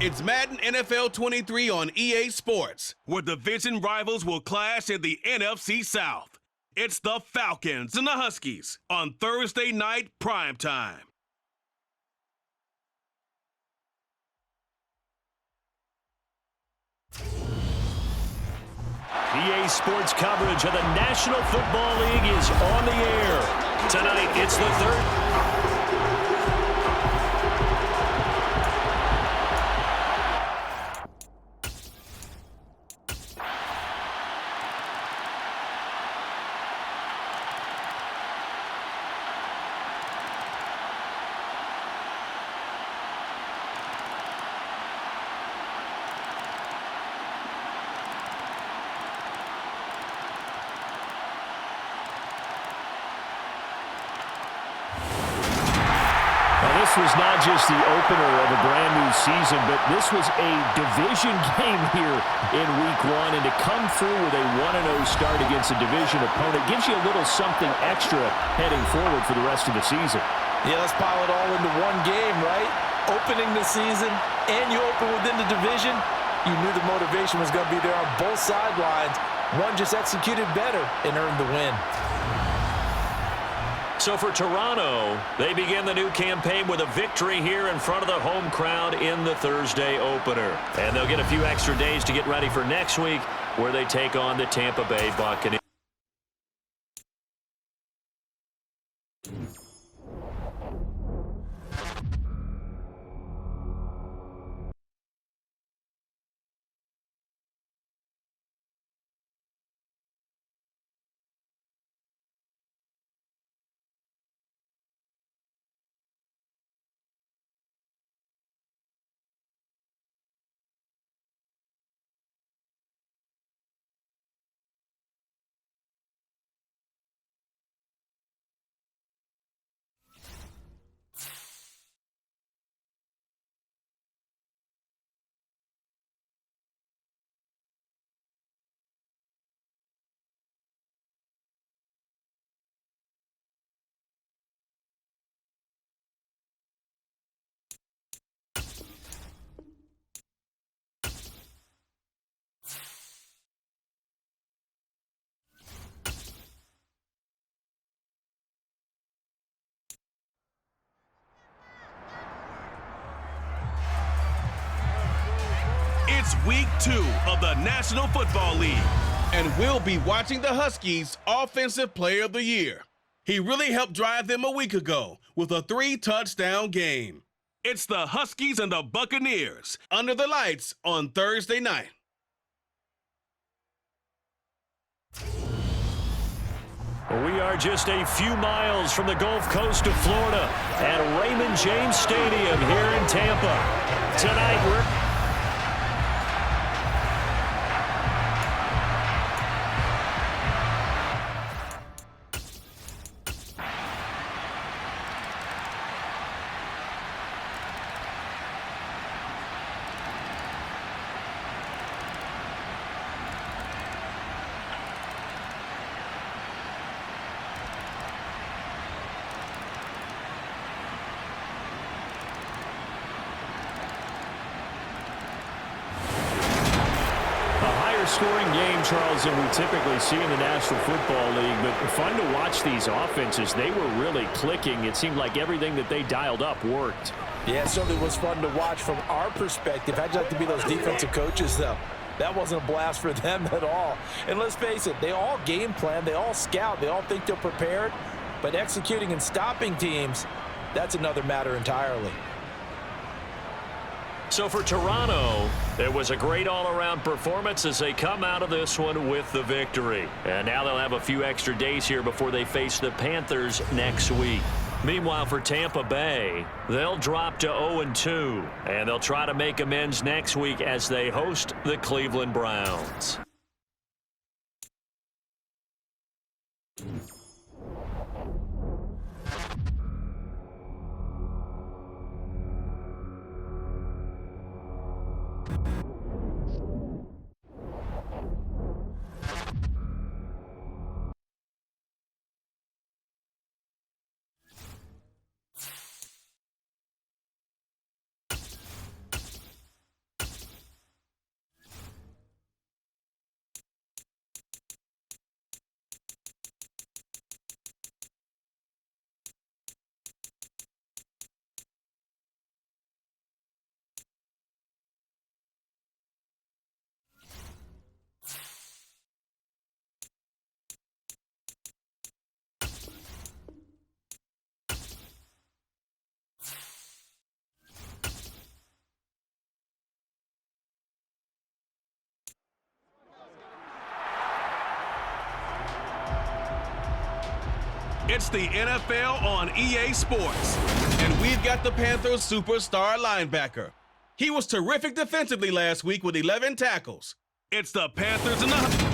It's Madden NFL 23 on EA Sports, where division rivals will clash in the NFC South. It's the Falcons and the Huskies on Thursday night primetime. EA Sports coverage of the National Football League is on the air. Tonight, it's the third. This was not just the opener of a brand new season, but this was a division game here in week one. And to come through with a 1-0 start against a division opponent gives you a little something extra heading forward for the rest of the season. Yeah, let's pile it all into one game, right? Opening the season, and you open within the division. You knew the motivation was going to be there on both sidelines. One just executed better and earned the win. So for Toronto, they begin the new campaign with a victory here in front of the home crowd in the Thursday opener. And they'll get a few extra days to get ready for next week, where they take on the Tampa Bay Buccaneers. It's week 2 of the National Football League, and we'll be watching the Huskies' Offensive Player of the Year. He really helped drive them a week ago with a 3-touchdown game. It's the Huskies and the Buccaneers under the lights on Thursday night. We are just a few miles from the Gulf Coast of Florida at Raymond James Stadium here in Tampa. Tonight, we're scoring game, Charles, than we typically see in the National Football League, but fun to watch these offenses. They were really clicking. It seemed like everything that they dialed up worked. Yeah, it certainly was fun to watch from our perspective. I'd like to be those defensive coaches, though. That wasn't a blast for them at all. And let's face it, they all game plan, they all scout, they all think they're prepared, but executing and stopping teams, that's another matter entirely. So for Toronto, it was a great all-around performance as they come out of this one with the victory. And now they'll have a few extra days here before they face the Panthers next week. Meanwhile, for Tampa Bay, they'll drop to 0-2, and they'll try to make amends next week as they host the Cleveland Browns. It's the NFL on EA Sports. And we've got the Panthers' superstar linebacker. He was terrific defensively last week with 11 tackles. It's the Panthers and the...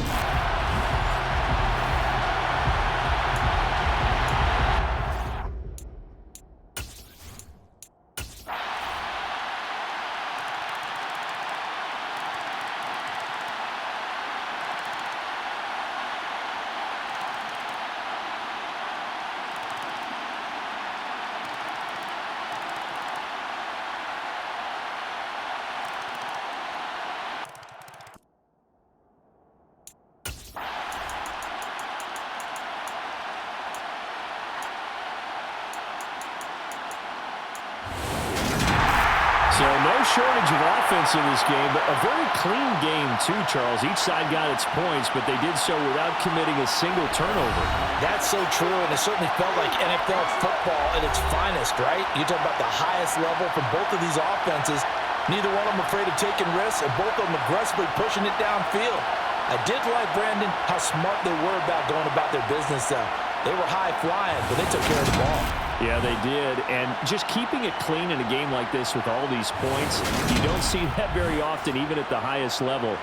So no shortage of offense in this game, but a very clean game too, Charles. Each side got its points, but they did so without committing a single turnover. That's so true, and it certainly felt like NFL football at its finest, right? You talk about the highest level from both of these offenses. Neither one of them afraid of taking risks, and both of them aggressively pushing it downfield. I did like, Brandon, how smart they were about going about their business. They were high-flying, but they took care of the ball. Yeah, they did. And just keeping it clean in a game like this with all these points, you don't see that very often, even at the highest level.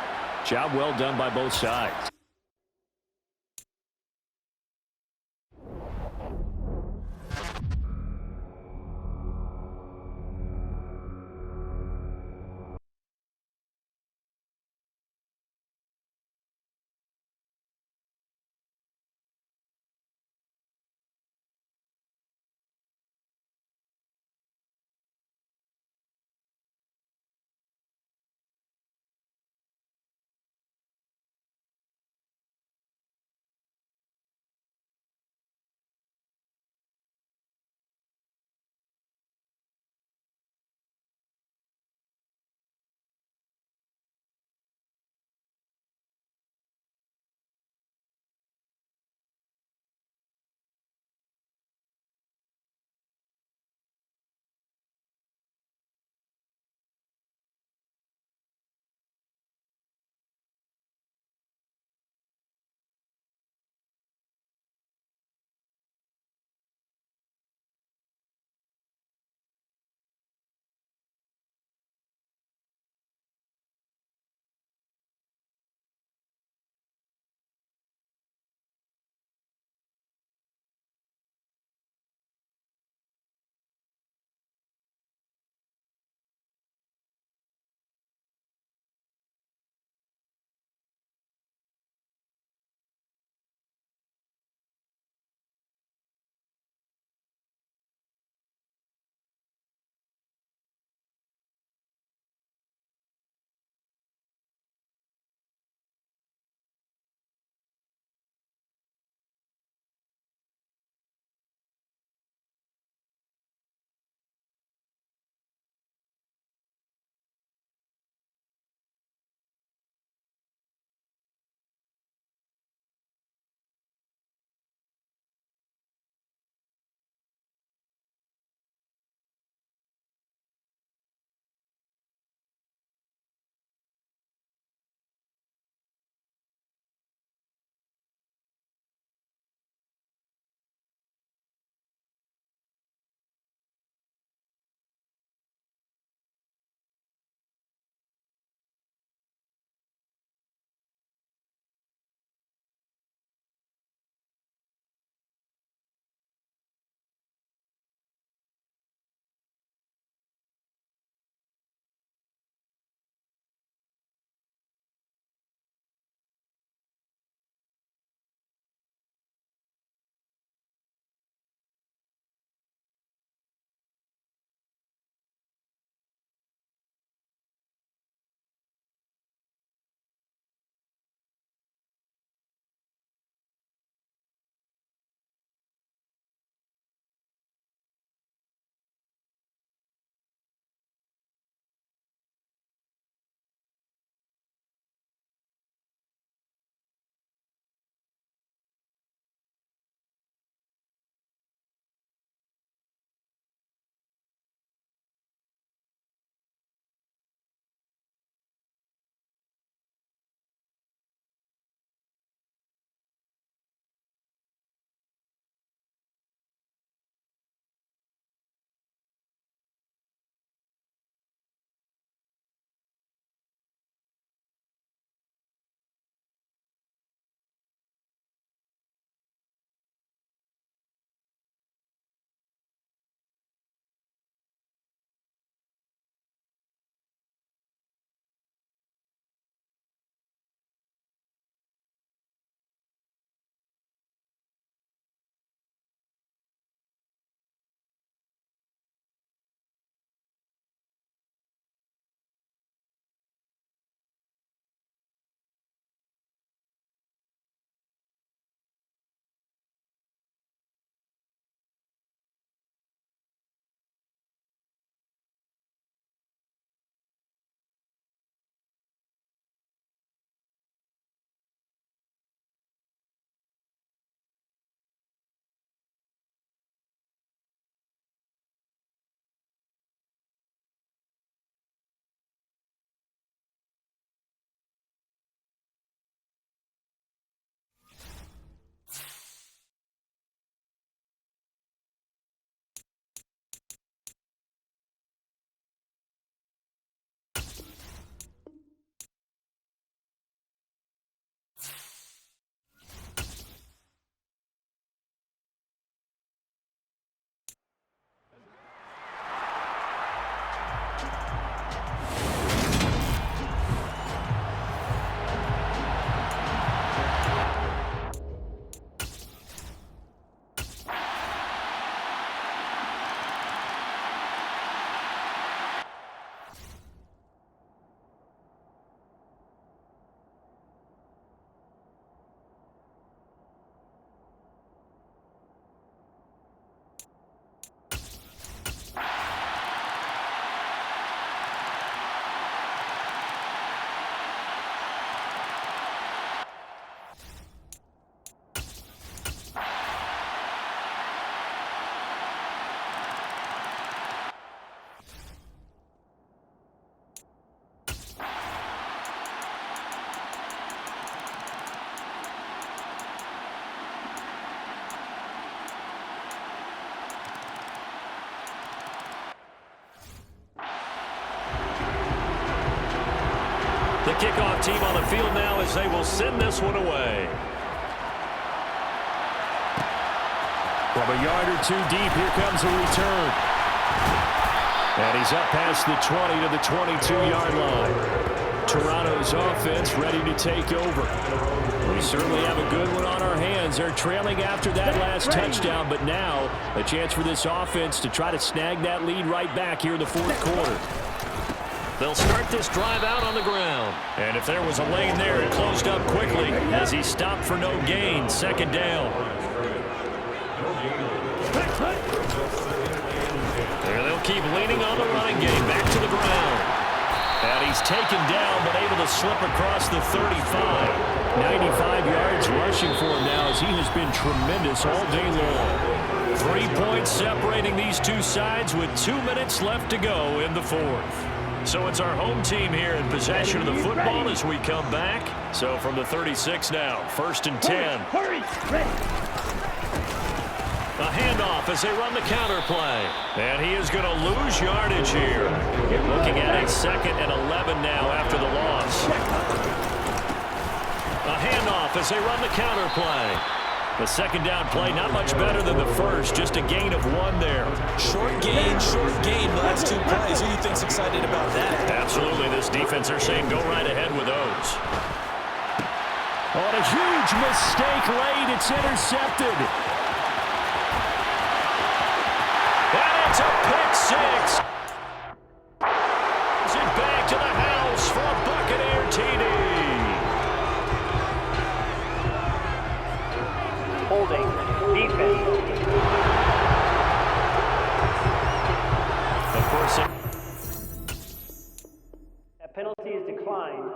Job well done by both sides. The kickoff team on the field now as they will send this one away. From a yard or two deep, here comes a return. And he's up past the 20 to the 22-yard line. Toronto's offense ready to take over. We certainly have a good one on our hands. They're trailing after that last touchdown, but now a chance for this offense to try to snag that lead right back here in the fourth quarter. They'll start this drive out on the ground. And if there was a lane there, it closed up quickly as he stopped for no gain. Second down. There they'll keep leaning on the running game. Back to the ground. And he's taken down, but able to slip across the 35. 95 yards rushing for him now as he has been tremendous all day long. 3 points separating these two sides with 2 minutes left to go in the fourth. So it's our home team here in possession of the football as we come back. So from the 36 now, 1st and 10. A handoff as they run the counter play. And he is going to lose yardage here. Looking at a 2nd and 11 now after the loss. A handoff as they run the counter play. The second down play, not much better than the first, just a gain of 1 there. Short gain, the last 2 plays. Who do you think's excited about that? Absolutely, this defense, they're saying go right ahead with those. On a huge mistake late, it's intercepted. And it's a pick six. It's it back to the house for a Buccaneer TD. Holding defense. The first. That penalty is declined.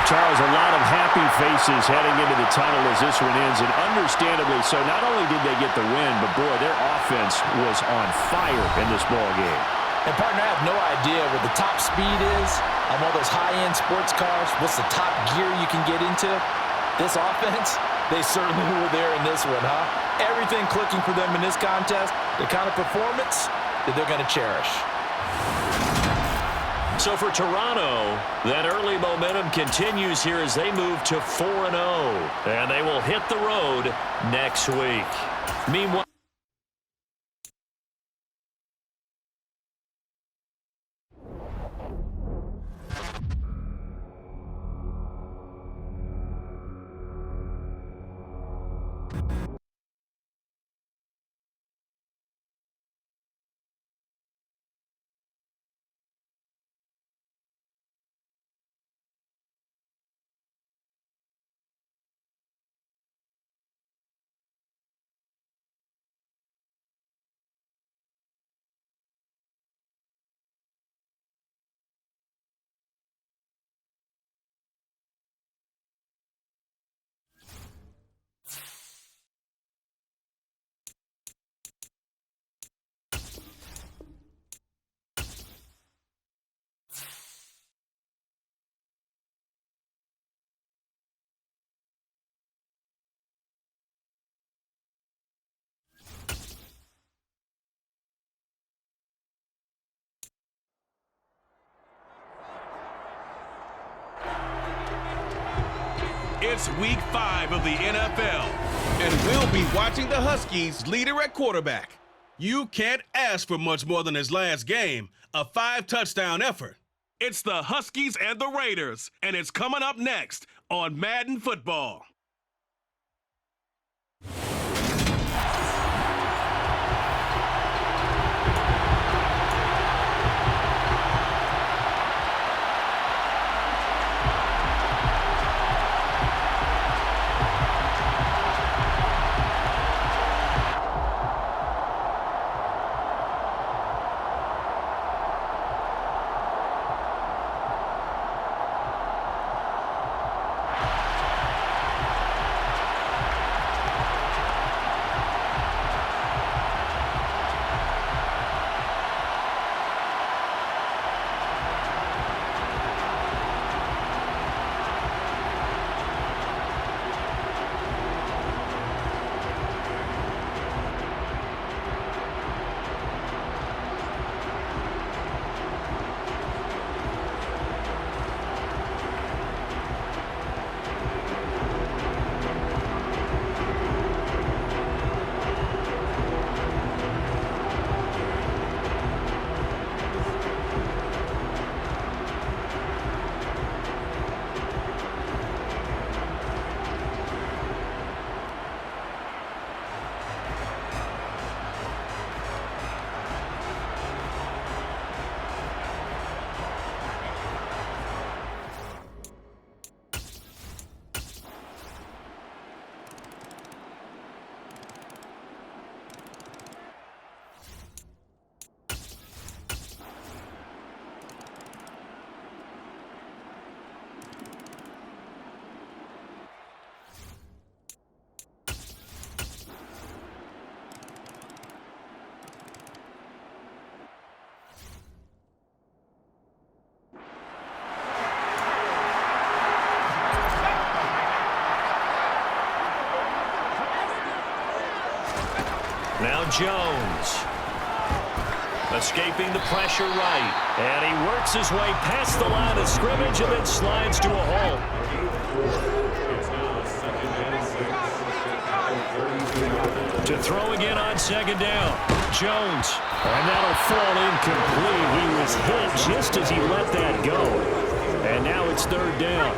Charles, a lot of happy faces heading into the tunnel as this one ends, and understandably so. Not only did they get the win, but boy, their offense was on fire in this ball game. And partner, I have no idea what the top speed is on all those high-end sports cars. What's the top gear you can get into? This offense, they certainly were there in this one, huh? Everything clicking for them in this contest, the kind of performance that they're going to cherish. So for Toronto, that early momentum continues here as they move to 4-0. And they will hit the road next week. Meanwhile, It's week 5 of the NFL, and we'll be watching the Huskies' leader at quarterback. You can't ask for much more than his last game, a 5-touchdown effort. It's the Huskies and the Raiders, and it's coming up next on Madden Football. Now Jones. Escaping the pressure right. And he works his way past the line of scrimmage and then slides to a halt. To throw again on second down. Jones. And that'll fall incomplete. He was hit just as he let that go. And now it's third down.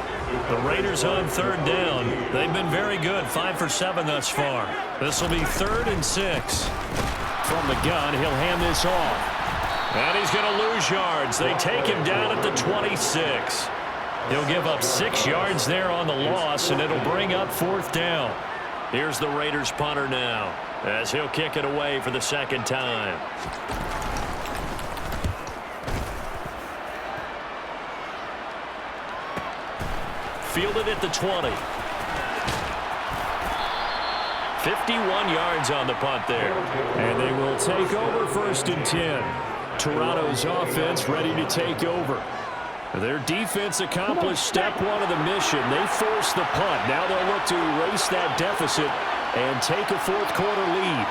The Raiders on third down. They've been very good, 5 for 7 thus far. This will be 3rd and 6. From the gun, he'll hand this off. And he's going to lose yards. They take him down at the 26. He'll give up 6 yards there on the loss, and it'll bring up 4th down. Here's the Raiders punter now, as he'll kick it away for the second time. Fielded at the 20. 51 yards on the punt there. And they will take over 1st and 10. Toronto's offense ready to take over. Their defense accomplished step 1 of the mission. They forced the punt. Now they'll look to erase that deficit and take a 4th quarter lead.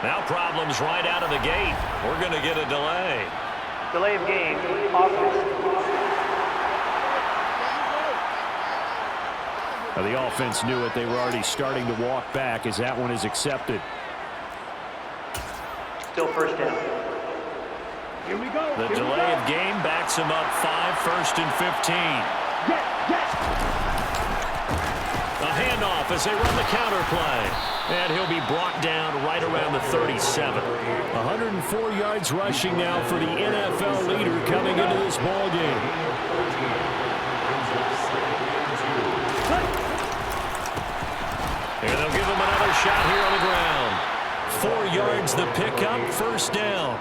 Now problems right out of the gate. We're going to get a delay. Delay of game, offense. Now the offense knew it. They were already starting to walk back as that one is accepted. Still 1st down. Here we go. The delay of game backs him up 5, 1st and 15. A handoff as they run the counter play. And he'll be brought down right around the 37. 104 yards rushing now for the NFL leader coming into this ball game. And they'll give him another shot here on the ground. 4 yards, the pickup, first down.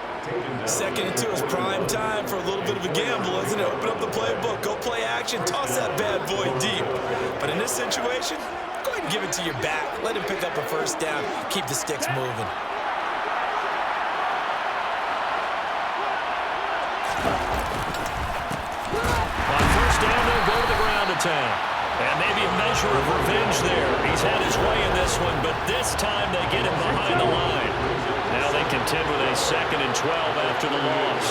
Second and 2 is prime time for a little bit of a gamble, isn't it? Open up the playbook, go play action, toss that bad boy deep. But in this situation, go ahead and give it to your back. Let him pick up a first down. Keep the sticks moving. On first down, they'll go to the ground attack. And maybe a measure of revenge there. He's had his way in this one, but this time they get him behind the line. Now they contend with a 2nd and 12 after the loss.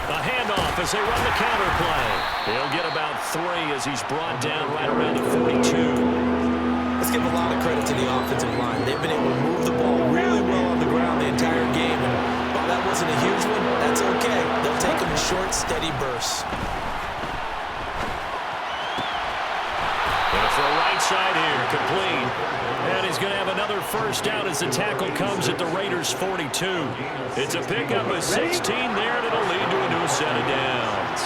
A handoff as they run the counter play. He'll get about 3 as he's brought down right around the 42. Let's give a lot of credit to the offensive line. They've been able to move the ball really well on the ground the entire game. And while that wasn't a huge one, that's okay. They'll take them in short, steady bursts. For a right side here, complete. And he's going to have another first down as the tackle comes at the Raiders' 42. It's a pickup of 16 there, and it'll lead to a new set of downs.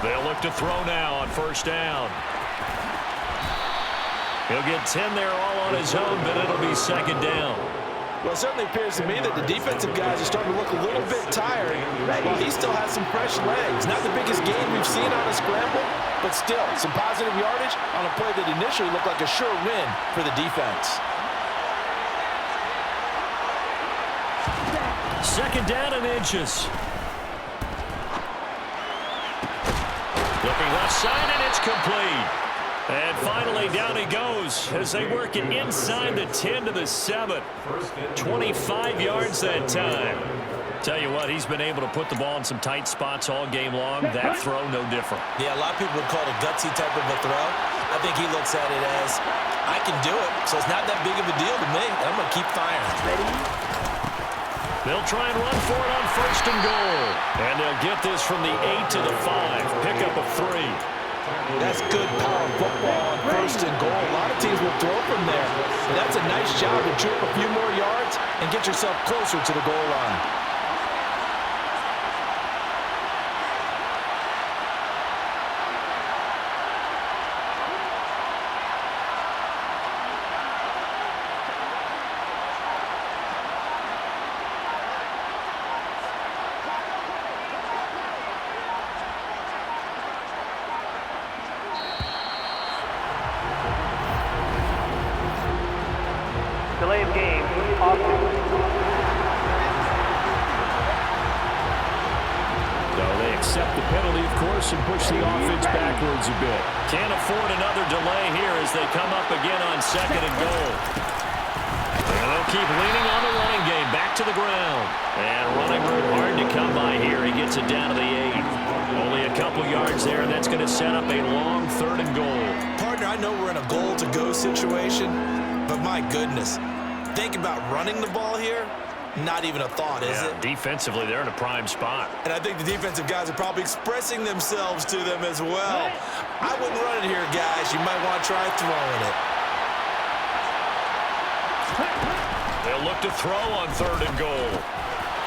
They'll look to throw now on first down. He'll get 10 there all on his own, but it'll be 2nd down. Well, it certainly appears to me that the defensive guys are starting to look a little bit tired while he still has some fresh legs. Not the biggest gain we've seen on a scramble, but still some positive yardage on a play that initially looked like a sure win for the defense. 2nd down and inches. Looking left side, and it's complete. And finally, down he goes as they work it inside the 10 to the 7. 25 yards that time. Tell you what, he's been able to put the ball in some tight spots all game long. That throw, no different. Yeah, a lot of people would call it a gutsy type of a throw. I think he looks at it as, I can do it, so it's not that big of a deal to me. I'm going to keep firing. They'll try and run for it on 1st and goal. And they'll get this from the 8 to the 5. Pickup of 3. That's good power football on 1st and goal. A lot of teams will throw from there. But that's a nice job to chew up a few more yards and get yourself closer to the goal line. Delay of game, offense. So they accept the penalty, of course, and push the offense backwards a bit. Can't afford another delay here as they come up again on 2nd and goal. And they'll keep leaning on the running game. Back to the ground. And running room hard to come by here. He gets it down to the 8. Only a couple yards there, and that's going to set up a long 3rd and goal. Partner, I know we're in a goal-to-go situation, but my goodness, thinking about running the ball here, not even a thought, is it? Defensively, they're in a prime spot. And I think the defensive guys are probably expressing themselves to them as well. I wouldn't run it here, guys. You might want to try throwing it. They'll look to throw on 3rd and goal.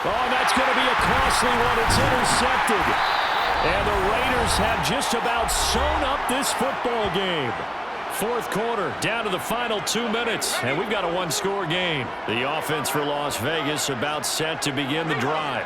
Oh, and that's going to be a costly one. It's intercepted. And the Raiders have just about sewn up this football game. 4th quarter, down to the final 2 minutes, and we've got a 1-score game. The offense for Las Vegas about set to begin the drive.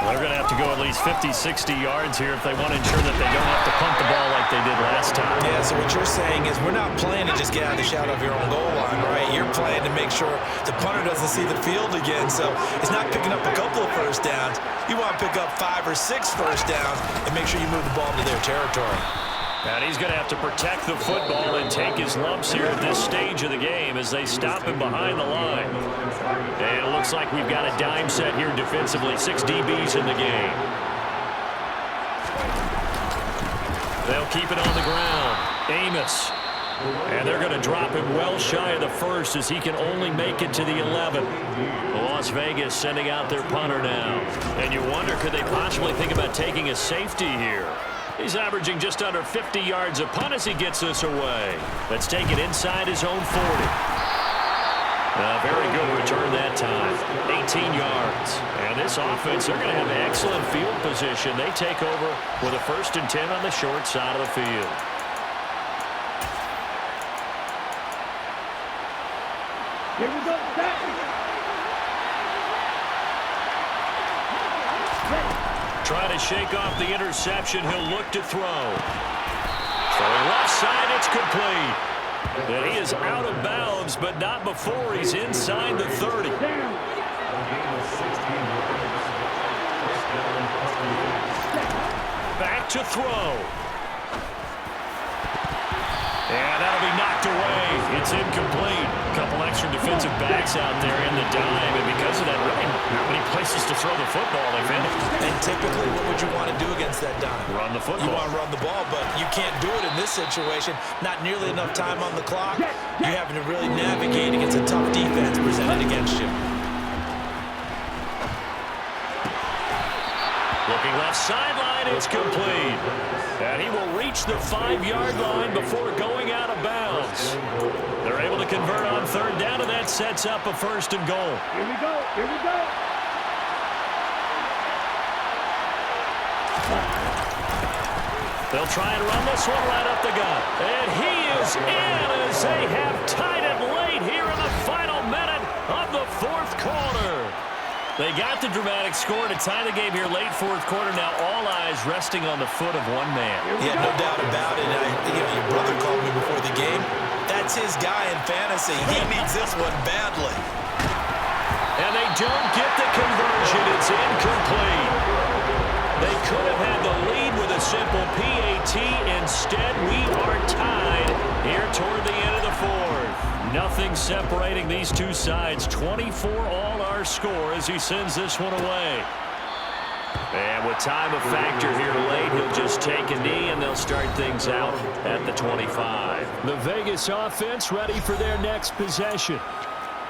They're going to have to go at least 50, 60 yards here if they want to ensure that they don't have to punt the ball like they did last time. Yeah, so what you're saying is we're not playing to just get out of the shadow of your own goal line, right? You're playing to make sure the punter doesn't see the field again, so it's not picking up a couple of first downs. You want to pick up 5 or 6 first downs and make sure you move the ball into their territory. And he's going to have to protect the football and take his lumps here at this stage of the game as they stop him behind the line. And it looks like we've got a dime set here defensively. 6 DBs in the game. They'll keep it on the ground. Amos. And they're going to drop him well shy of the 1st as he can only make it to the 11. Las Vegas sending out their punter now. And you wonder, could they possibly think about taking a safety here? He's averaging just under 50 yards a punt as he gets this away. Let's take it inside his own 40. Very good return that time. 18 yards. And this offense, they're going to have excellent field position. They take over with a 1st and 10 on the short side of the field. Here we go. Trying to shake off the interception. He'll look to throw. Throwing left side, it's complete. And he is out of bounds, but not before he's inside the 30. Back to throw. And that'll be knocked away. It's incomplete. A couple extra defensive backs out there in the dime, and because of that, really not many places to throw the football, if any. And typically, what would you want to do against that dime? Run the football. You want to run the ball, but you can't do it in this situation. Not nearly enough time on the clock. You're having to really navigate against a tough defense presented against you. Looking left sideline, it's complete. And he will reach the 5-yard line before going out of bounds. They're able to convert on 3rd down, and that sets up a 1st and goal. Here we go. Here we go. They'll try and run this one right up the gut. And he is in as they have tied it late here in the final minute of the 4th quarter. They got the dramatic score to tie the game here late 4th quarter. Now all eyes resting on the foot of one man. Yeah, no doubt about it. Your brother called me before the game. That's his guy in fantasy. He needs this one badly. And they don't get the conversion. It's incomplete. They could have had the lead with a simple PAT. Instead, we are tied here toward the end of the 4th. Nothing separating these two sides. 24 all our score as he sends this one away. And with time a factor here late, he'll just take a knee and they'll start things out at the 25. The Vegas offense ready for their next possession.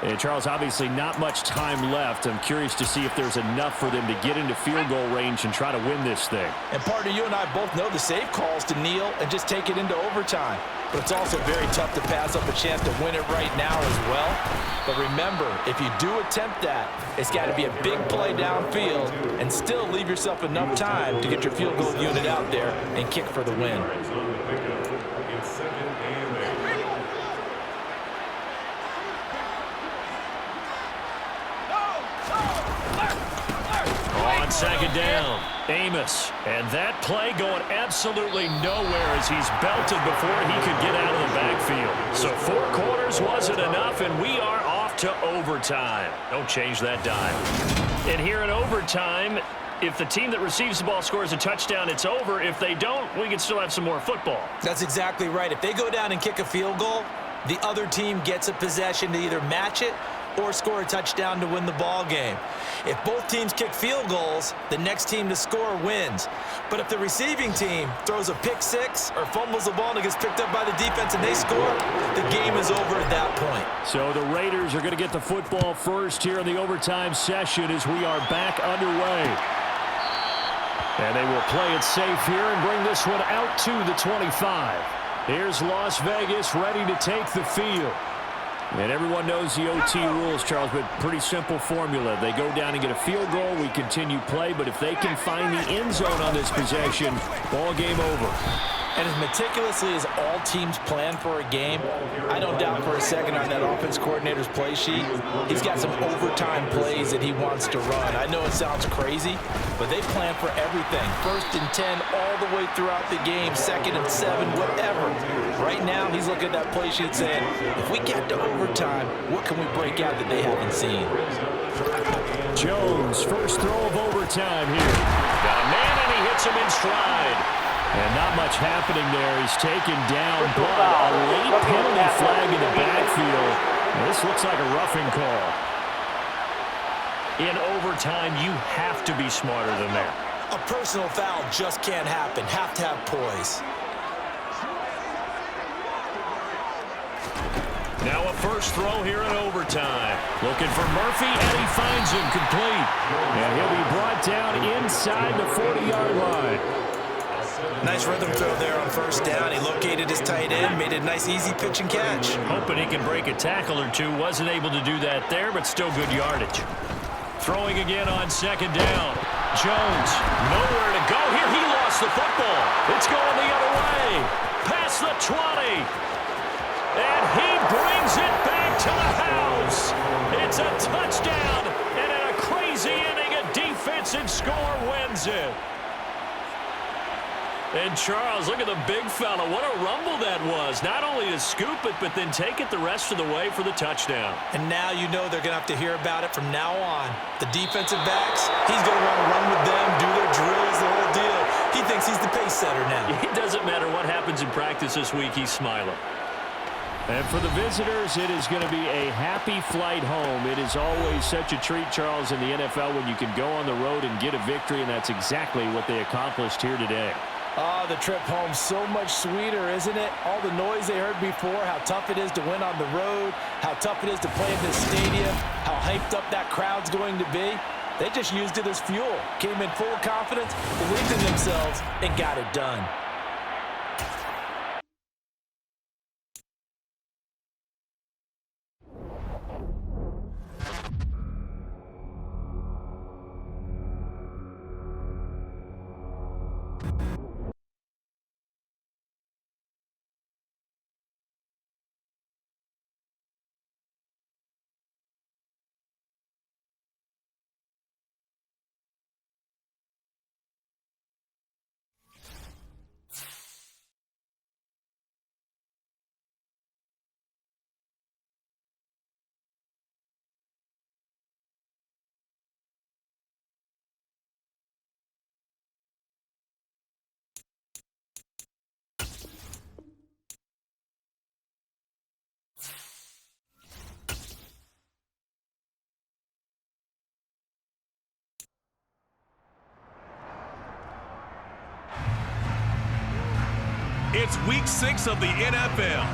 And Charles, obviously not much time left. I'm curious to see if there's enough for them to get into field goal range and try to win this thing. And partner, you and I both know the safe calls to kneel and just take it into overtime. But it's also very tough to pass up a chance to win it right now as well. But remember, if you do attempt that, it's got to be a big play downfield and still leave yourself enough time to get your field goal unit out there and kick for the win. On 2nd down, Amos. And that play going absolutely nowhere as he's belted before he could get out of the backfield. So 4 quarters wasn't enough, and we are off to overtime. Don't change that dime. And here in overtime, if the team that receives the ball scores a touchdown, it's over. If they don't, we can still have some more football. That's exactly right. If they go down and kick a field goal, the other team gets a possession to either match it or score a touchdown to win the ball game. If both teams kick field goals, the next team to score wins. But if the receiving team throws a pick six or fumbles the ball and it gets picked up by the defense and they score, the game is over at that point. So the Raiders are going to get the football first here in the overtime session as we are back underway. And they will play it safe here and bring this one out to the 25. Here's Las Vegas ready to take the field. And everyone knows the OT rules, Charles, but pretty simple formula. They go down and get a field goal, we continue play, but if they can find the end zone on this possession, ball game over. And as meticulously as all teams plan for a game, I don't doubt for a second on that offense coordinator's play sheet, he's got some overtime plays that he wants to run. I know it sounds crazy, but they plan for everything. 1st and 10 all the way throughout the game, 2nd and 7, whatever. Right now, he's looking at that play sheet saying, if we get to overtime, what can we break out that they haven't seen? Jones, first throw of overtime here. Got a man, and he hits him in stride. And not much happening there. He's taken down, but a late penalty flag in the backfield. This looks like a roughing call. In overtime, you have to be smarter than that. A personal foul just can't happen. Have to have poise. Now a first throw here in overtime. Looking for Murphy, and he finds him complete. And he'll be brought down inside the 40-yard line. Nice rhythm throw there on first down. He located his tight end, made a nice easy pitch and catch. Hoping he can break a tackle or two. Wasn't able to do that there, but still good yardage. Throwing again on second down. Jones, nowhere to go here. He lost the football. It's going the other way. Past the 20. And he brings it back to the house. It's a touchdown. And in a crazy inning, a defensive score wins it. And Charles, look at the big fella. What a rumble that was. Not only to scoop it, but then take it the rest of the way for the touchdown. And now you know they're going to have to hear about it from now on. The defensive backs, he's going to want to run with them, do their drills, the whole deal. He thinks he's the pace setter now. It doesn't matter what happens in practice this week, he's smiling. And for the visitors, it is going to be a happy flight home. It is always such a treat, Charles, in the NFL when you can go on the road and get a victory, and that's exactly what they accomplished here today. Oh, the trip home so much sweeter, isn't it? All the noise they heard before, how tough it is to win on the road, how tough it is to play in this stadium, how hyped up that crowd's going to be. They just used it as fuel, came in full of confidence, believed in themselves, and got it done. It's week 6 of the NFL,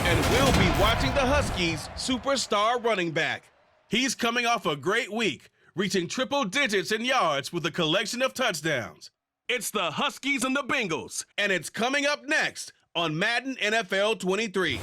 and we'll be watching the Huskies' superstar running back. He's coming off a great week, reaching triple digits in yards with a collection of touchdowns. It's the Huskies and the Bengals, and it's coming up next on Madden NFL 23.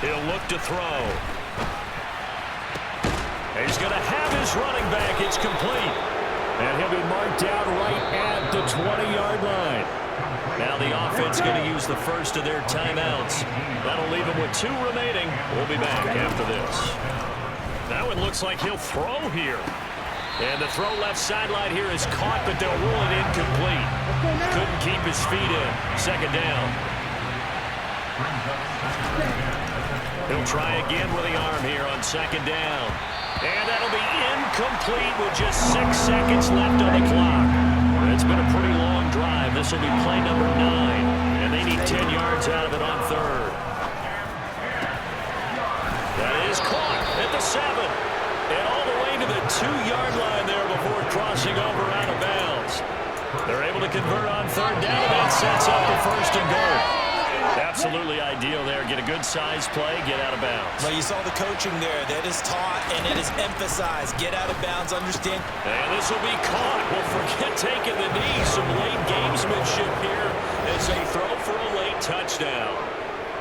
He'll look to throw. He's going to have his running back. It's complete. And he'll be marked down right at the 20-yard line. Now the offense going to use the first of their timeouts. That'll leave them with 2 remaining. We'll be back after this. That one looks like he'll throw here. And the throw left sideline here is caught, but they'll rule it incomplete. Couldn't keep his feet in. Second down. He'll try again with the arm here on second down. And that'll be incomplete with just 6 seconds left on the clock. It's been a pretty long drive. This will be play number 9. And they need 10 yards out of it on third. That is caught at the 7. And all the way to the 2-yard line there before crossing over out of bounds. They're able to convert on third down, and that sets up the first and goal. Absolutely ideal there. Get a good size play, get out of bounds. Well, you saw the coaching there. That is taught and it is emphasized. Get out of bounds, understand. And this will be caught. Well, forget taking the knee. Some late gamesmanship here as they throw for a late touchdown.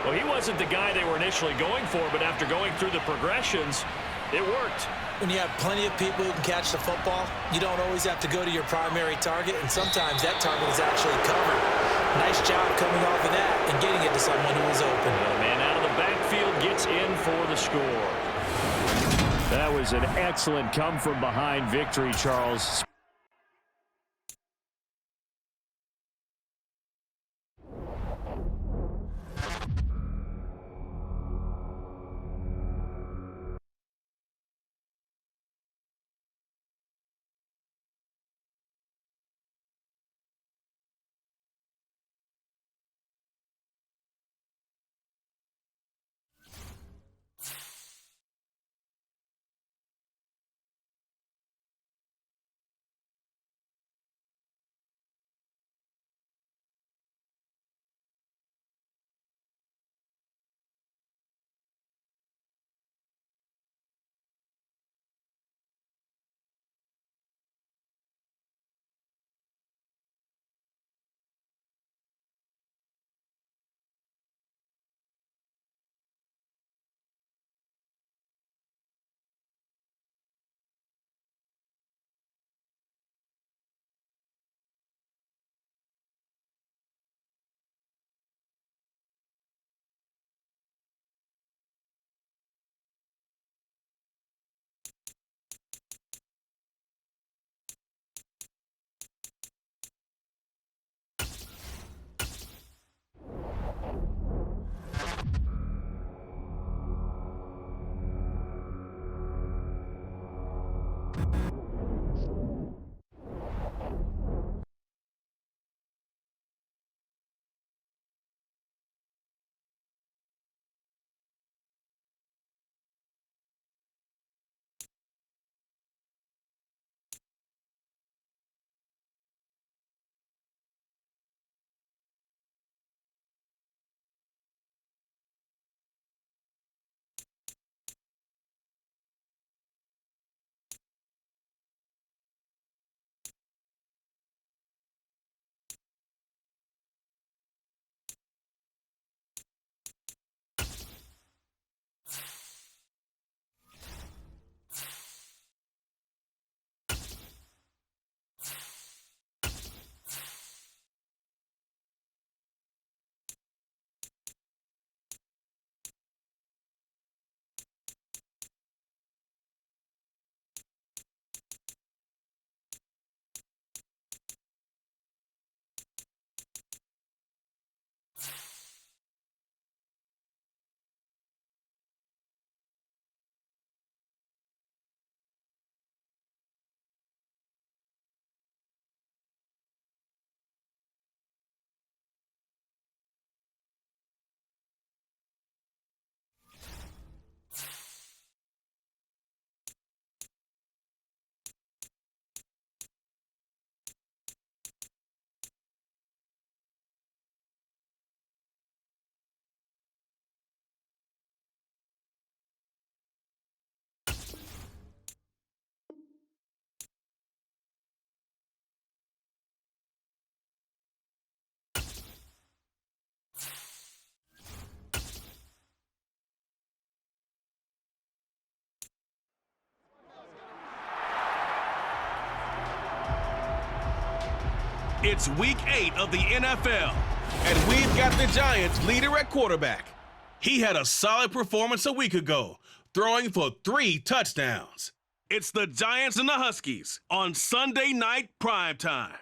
Well, he wasn't the guy they were initially going for, but after going through the progressions, it worked. When you have plenty of people who can catch the football, you don't always have to go to your primary target, and sometimes that target is actually covered. Nice job coming off of that and getting it to someone who was open. The man out of the backfield gets in for the score. That was an excellent come-from-behind victory, Charles. It's week 8 of the NFL, and we've got the Giants leader at quarterback. He had a solid performance a week ago, throwing for 3 touchdowns. It's the Giants and the Huskies on Sunday night primetime.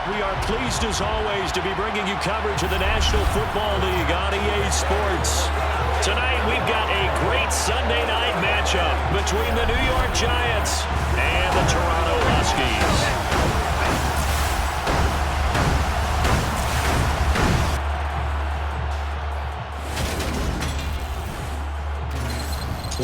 We are pleased, as always, to be bringing you coverage of the National Football League on EA Sports. Tonight, we've got a great Sunday night matchup between the New York Giants and the Toronto Huskies.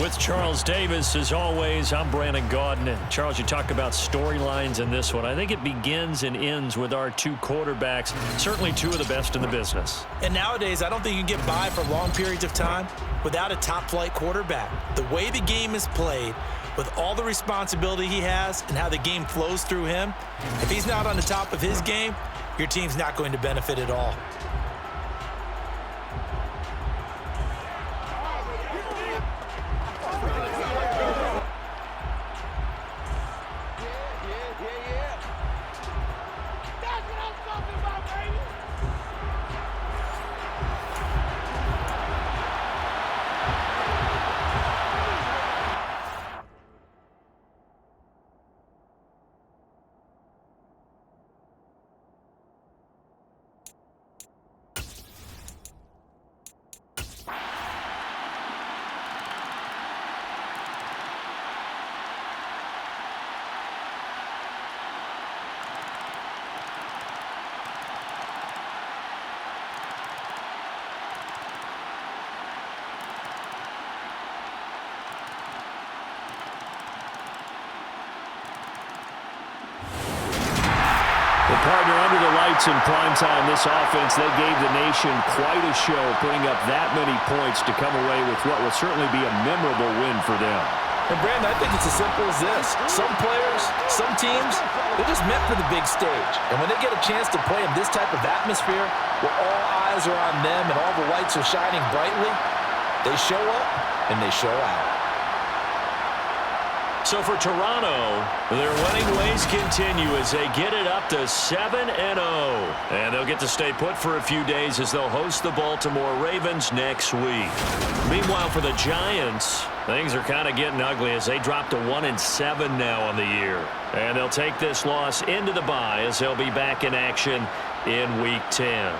With with Charles Davis. As always, I'm Brandon Gaudin. And Charles, you talk about storylines in this one. I think it begins and ends with our two quarterbacks, certainly two of the best in the business. And nowadays, I don't think you can get by for long periods of time without a top-flight quarterback. The way the game is played, with all the responsibility he has and how the game flows through him, if he's not on the top of his game, your team's not going to benefit at all. Partner, under the lights in primetime, this offense, they gave the nation quite a show, putting up that many points to come away with what will certainly be a memorable win for them. And Brandon, I think it's as simple as this. Some players, some teams, they're just meant for the big stage. And when they get a chance to play in this type of atmosphere, where all eyes are on them and all the lights are shining brightly, they show up and they show out. So for Toronto, their winning ways continue as they get it up to 7-0. And they'll get to stay put for a few days as they'll host the Baltimore Ravens next week. Meanwhile, for the Giants, things are kind of getting ugly as they drop to 1-7 now on the year. And they'll take this loss into the bye as they'll be back in action in Week 10.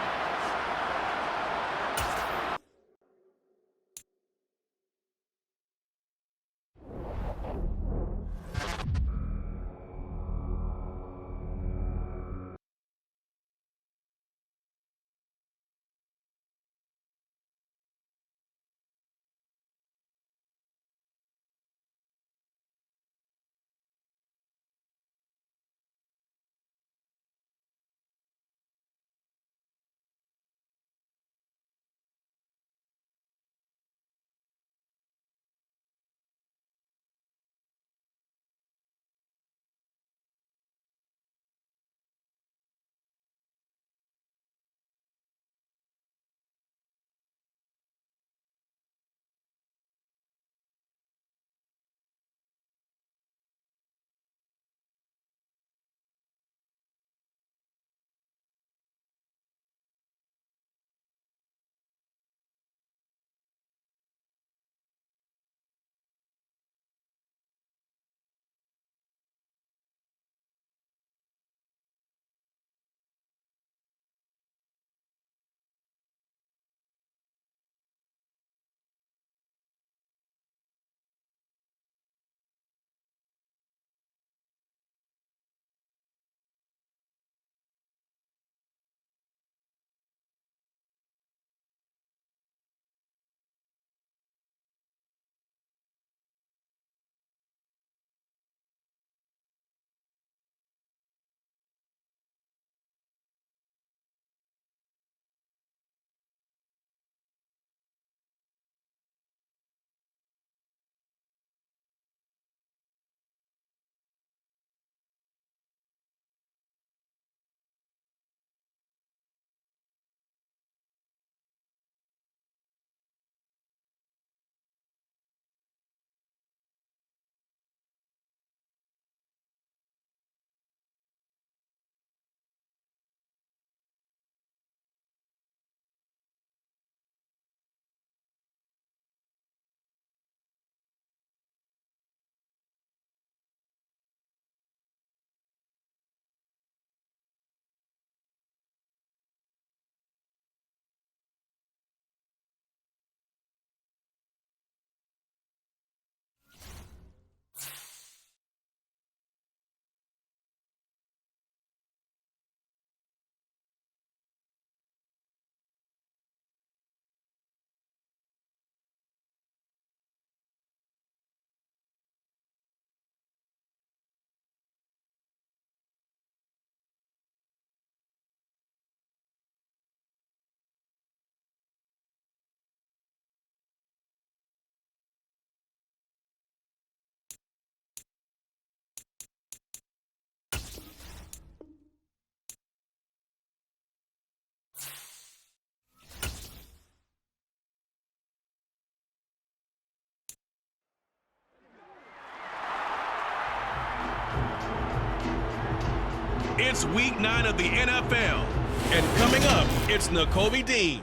It's week 9 of the NFL. And coming up, it's Nakobe Dean.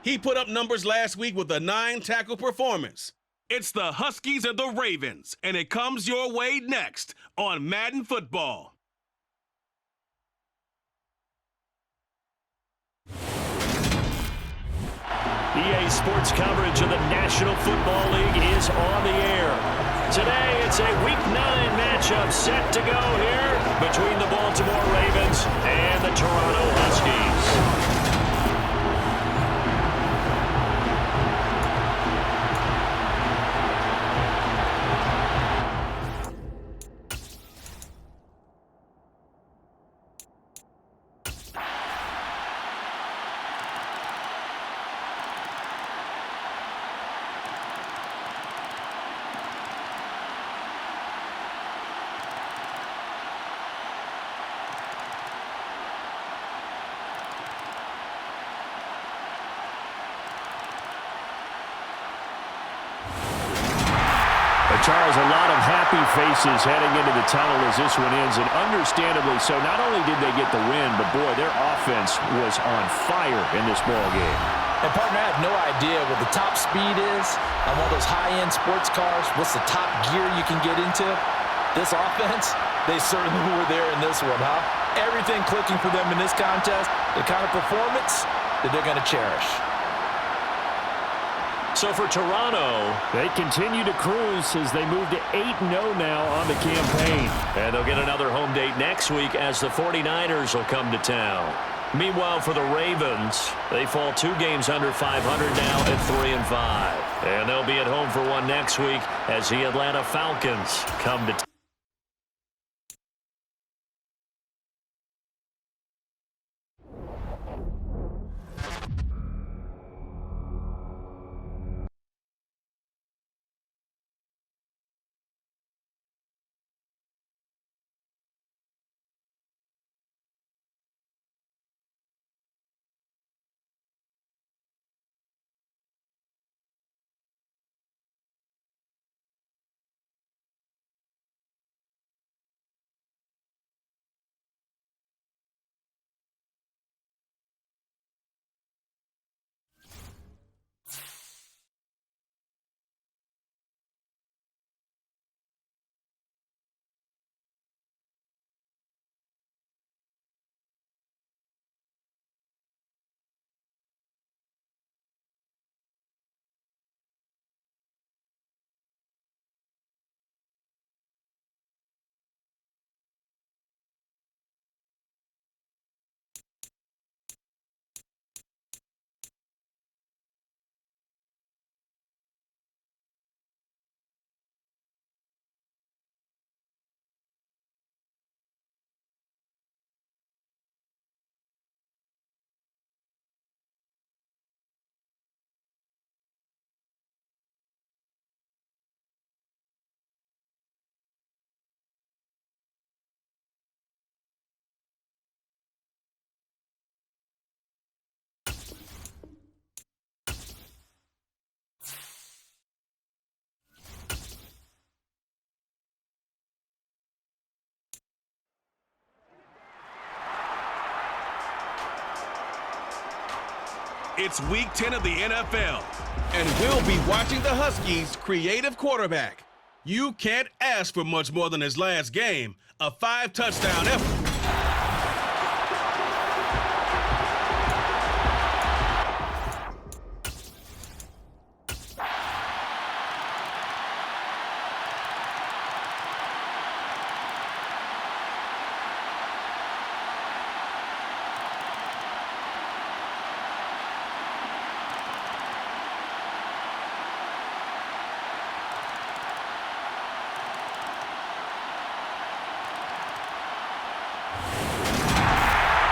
He put up numbers last week with a 9-tackle performance. It's the Huskies and the Ravens, and it comes your way next on Madden Football. EA Sports coverage of the National Football League is on the air. Today, it's a Week 9 matchup set to go here between the Baltimore Ravens and the Toronto Huskies. Charles, a lot of happy faces heading into the tunnel as this one ends, and understandably so. Not only did they get the win, but boy, their offense was on fire in this ball game. And partner, I have no idea what the top speed is on one of those high-end sports cars. What's the top gear you can get into? This offense, they certainly were there in this one, huh? Everything clicking for them in this contest, the kind of performance that they're going to cherish. So for Toronto, they continue to cruise as they move to 8-0 now on the campaign. And they'll get another home date next week as the 49ers will come to town. Meanwhile, for the Ravens, they fall 2 games under 500 now at 3-5. And they'll be at home for one next week as the Atlanta Falcons come to town. It's week 10 of the NFL, and we'll be watching the Huskies' creative quarterback. You can't ask for much more than his last game, a 5-touchdown effort.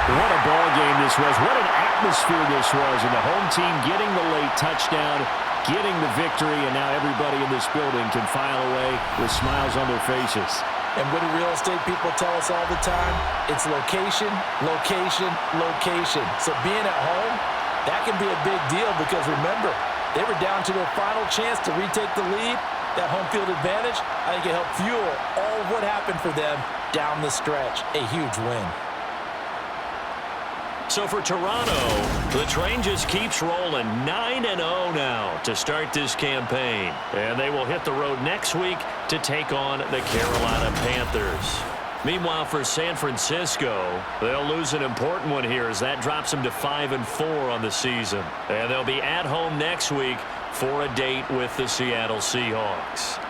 What a ball game this was. What an atmosphere this was. And the home team getting the late touchdown, getting the victory, and now everybody in this building can file away with smiles on their faces. And what do real estate people tell us all the time? It's location, location, location. So being at home, that can be a big deal because remember, they were down to their final chance to retake the lead. That home field advantage, I think it helped fuel all of what happened for them down the stretch. A huge win. So for Toronto, the train just keeps rolling. 9-0 now to start this campaign. And they will hit the road next week to take on the Carolina Panthers. Meanwhile, for San Francisco, they'll lose an important one here as that drops them to 5-4 on the season. And they'll be at home next week for a date with the Seattle Seahawks.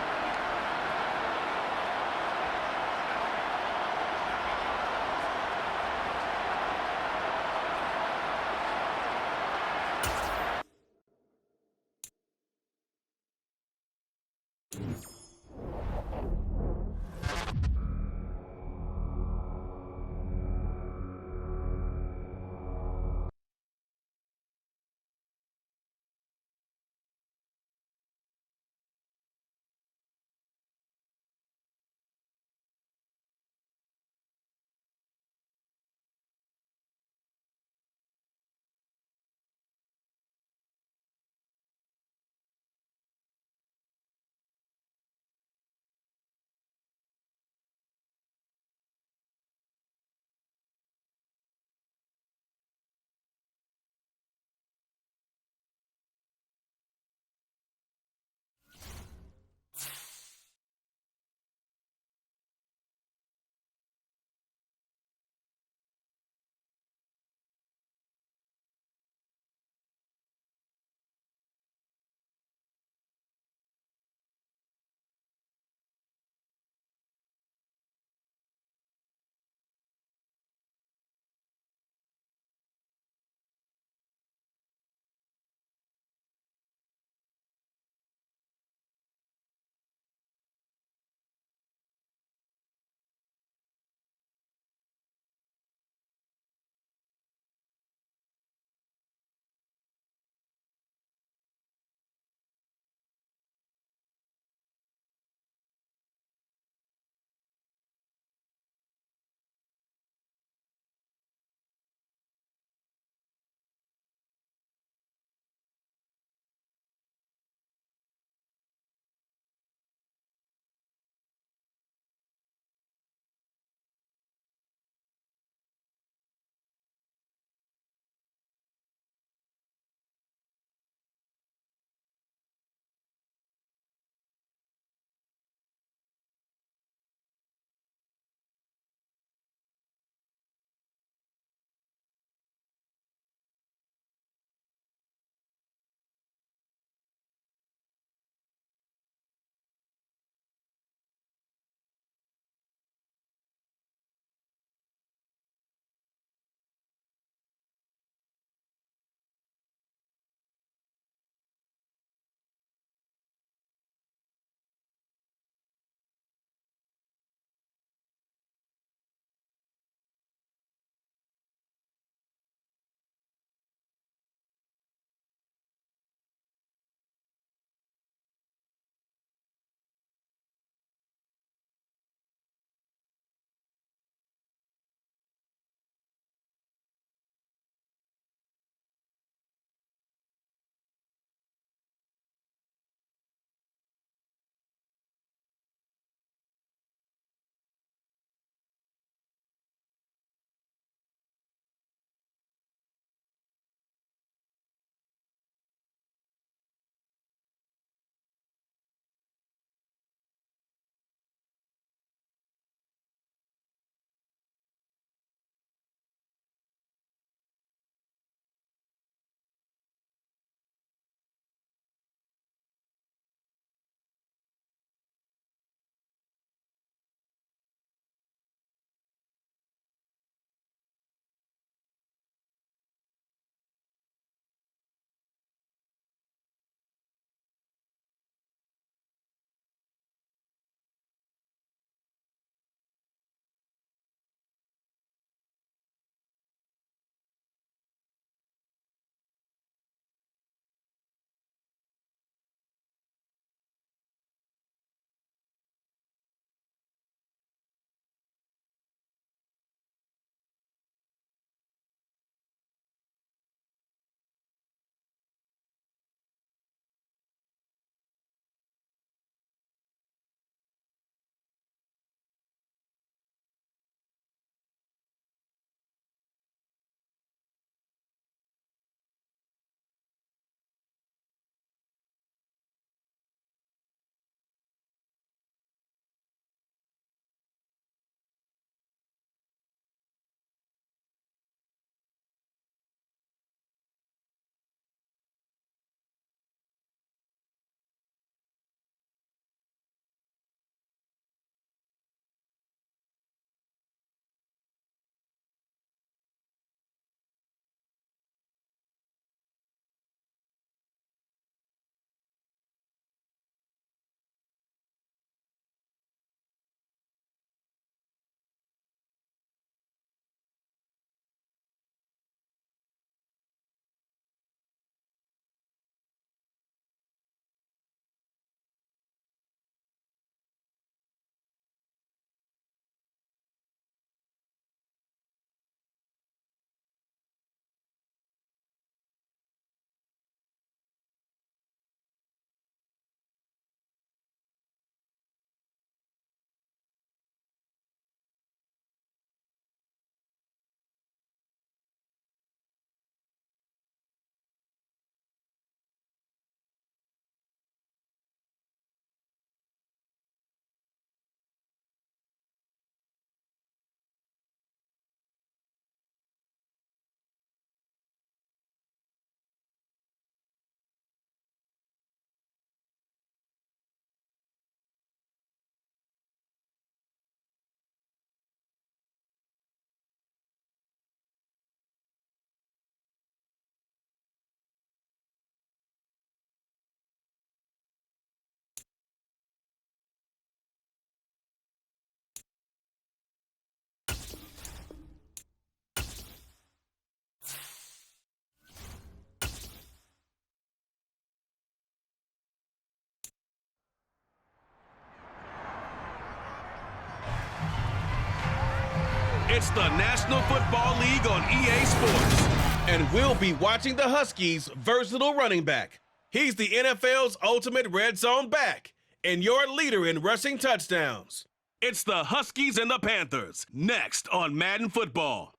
It's the National Football League on EA Sports. And we'll be watching the Huskies' versatile running back. He's the NFL's ultimate red zone back and your leader in rushing touchdowns. It's the Huskies and the Panthers, next on Madden Football.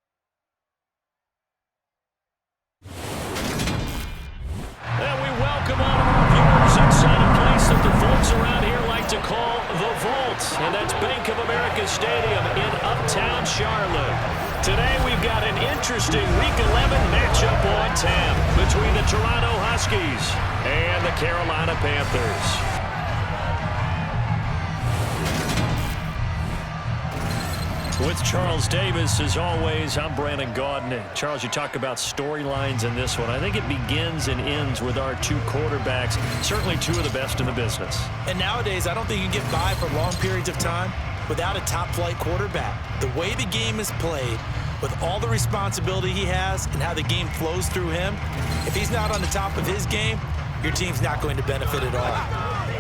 And we welcome all of our viewers inside a place that the folks around here like to call the Vault. And that's Bank of America Stadium in Uptown Charlotte. Today we've got an interesting Week 11 matchup on tap between the Toronto Huskies and the Carolina Panthers. With Charles Davis, as always, I'm Brandon Gaudin. Charles, you talk about storylines in this one. I think it begins and ends with our two quarterbacks, certainly two of the best in the business. And nowadays, I don't think you can get by for long periods of time without a top-flight quarterback. The way the game is played, with all the responsibility he has and how the game flows through him, if he's not on the top of his game, your team's not going to benefit at all.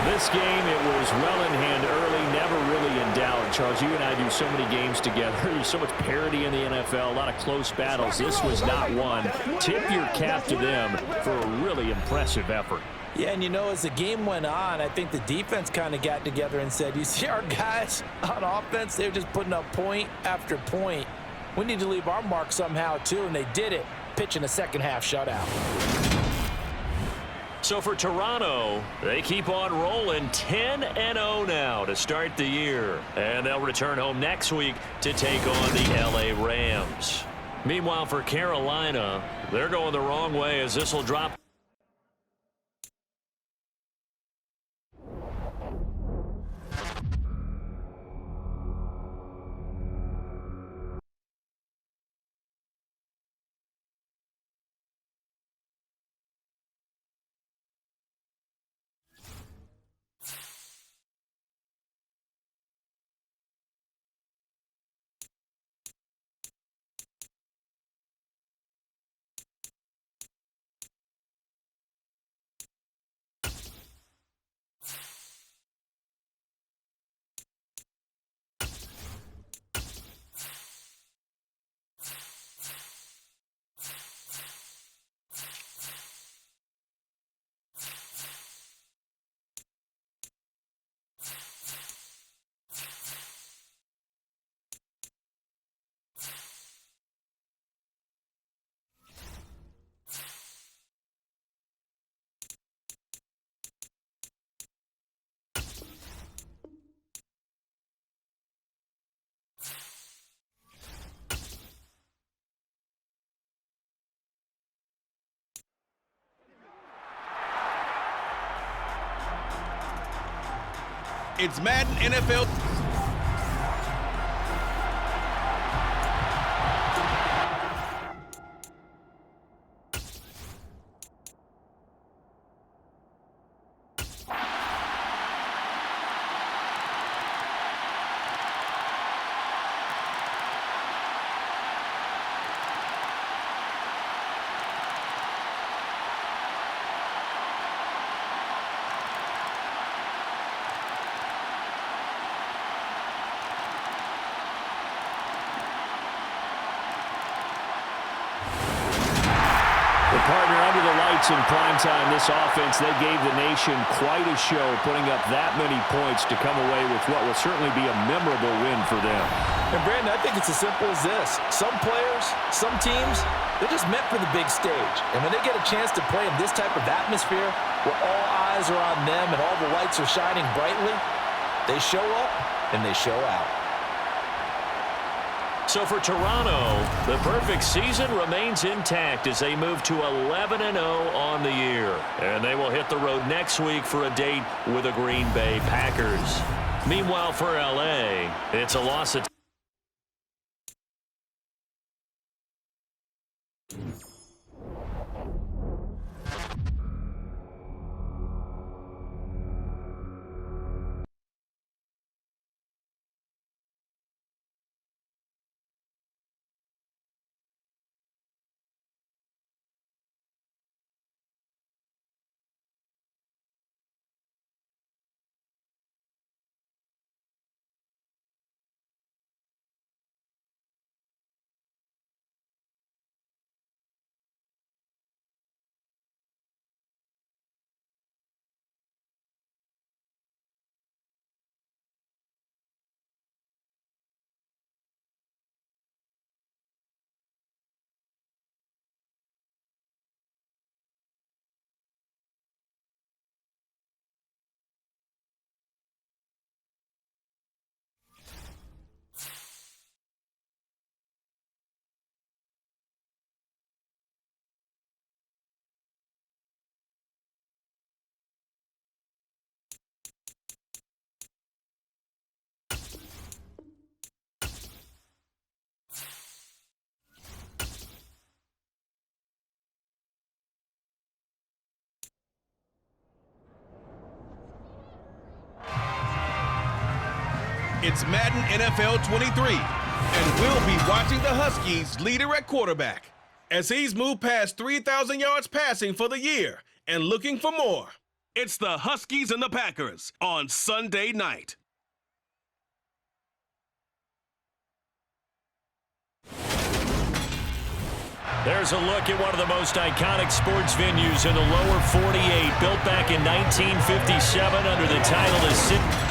This game, it was well in hand early, never really in doubt. Charles, you and I do so many games together. There's so much parity in the NFL, a lot of close battles. This was not one. Tip your cap to them for a really impressive effort. Yeah, and you know, as the game went on, I think the defense kind of got together and said, you see our guys on offense, they're just putting up point after point. We need to leave our mark somehow, too, and they did it, pitching a second-half shutout. So for Toronto, they keep on rolling 10-0 now to start the year. And they'll return home next week to take on the LA Rams. Meanwhile, for Carolina, they're going the wrong way as this will drop. It's Madden NFL. Partner, under the lights in primetime, this offense, they gave the nation quite a show, putting up that many points to come away with what will certainly be a memorable win for them. And, Brandon, I think it's as simple as this. Some players, some teams, they're just meant for the big stage. And when they get a chance to play in this type of atmosphere where all eyes are on them and all the lights are shining brightly, they show up and they show out. So for Toronto, the perfect season remains intact as they move to 11-0 on the year. And they will hit the road next week for a date with the Green Bay Packers. Meanwhile, for LA, it's a loss at It's Madden NFL 23, and we'll be watching the Huskies leader at quarterback as he's moved past 3,000 yards passing for the year and looking for more. It's the Huskies and the Packers on Sunday night. There's a look at one of the most iconic sports venues in the lower 48, built back in 1957 under the title of City.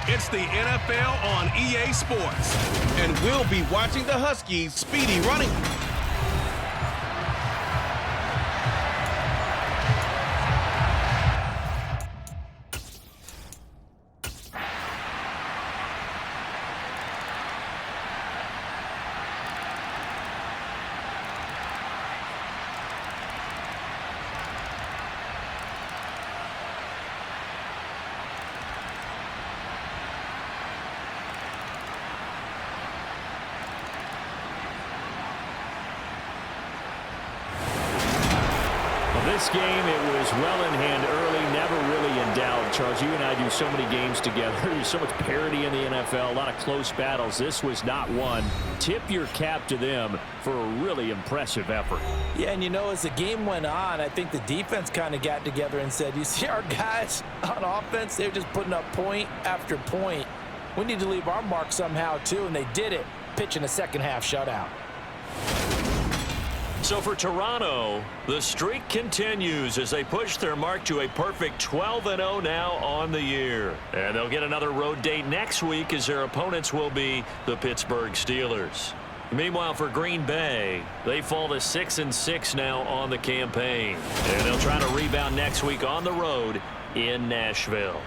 It's the NFL on EA Sports, and we'll be watching the Huskies' speedy running. this game, it was well in hand early, never really in doubt. Charles, you and I do so many games together. There's so much parity in the NFL, a lot of close battles. This was not one. Tip your cap to them for a really impressive effort. Yeah, and you know, as the game went on, I think the defense kind of got together and said, you see our guys on offense, they're just putting up point after point. We need to leave our mark somehow, too, and they did it, pitching a second-half shutout. So for Toronto, the streak continues as they push their mark to a perfect 12-0 now on the year. And they'll get another road date next week as their opponents will be the Pittsburgh Steelers. Meanwhile, for Green Bay, they fall to 6-6 now on the campaign. And they'll try to rebound next week on the road in Nashville.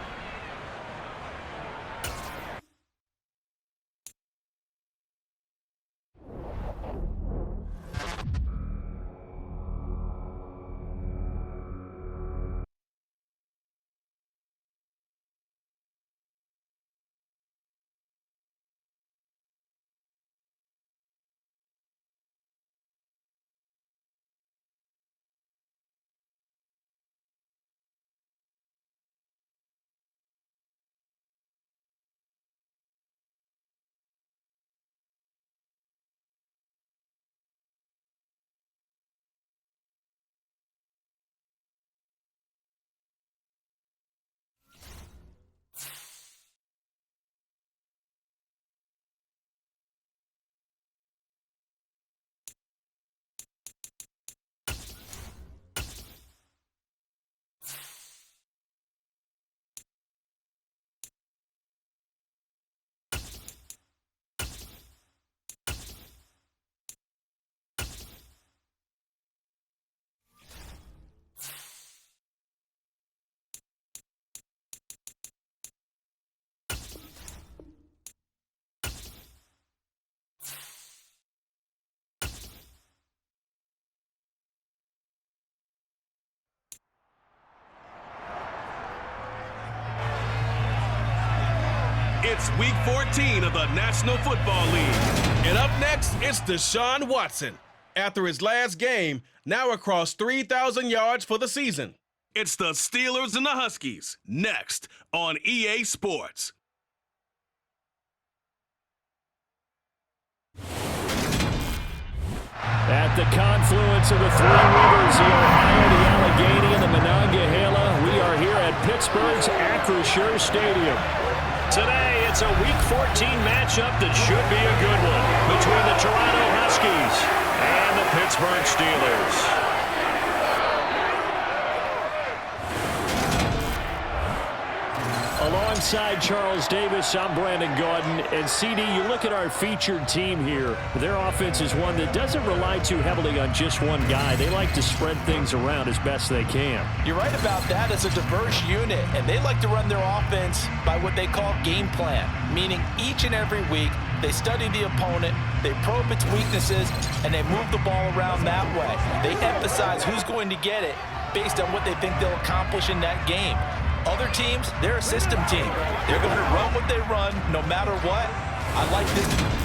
It's Week 14 of the National Football League. And up next, it's Deshaun Watson. After his last game, now across 3,000 yards for the season. It's the Steelers and the Huskies, next on EA Sports. At the confluence of the three rivers, the Ohio, the Allegheny, and the Monongahela, we are here at Pittsburgh's Acrisure Stadium. Today, it's a Week 14 matchup that should be a good one between the Toronto Huskies and the Pittsburgh Steelers. Alongside Charles Davis, I'm Brandon Gaudin. And CD, you look at our featured team here. Their offense is one that doesn't rely too heavily on just one guy. They like to spread things around as best they can. You're right about that. It's a diverse unit, and they like to run their offense by what they call game plan, meaning each and every week they study the opponent, they probe its weaknesses, and they move the ball around that way. They emphasize who's going to get it based on what they think they'll accomplish in that game. Other teams, they're a system team. They're going to run what they run no matter what. I like this.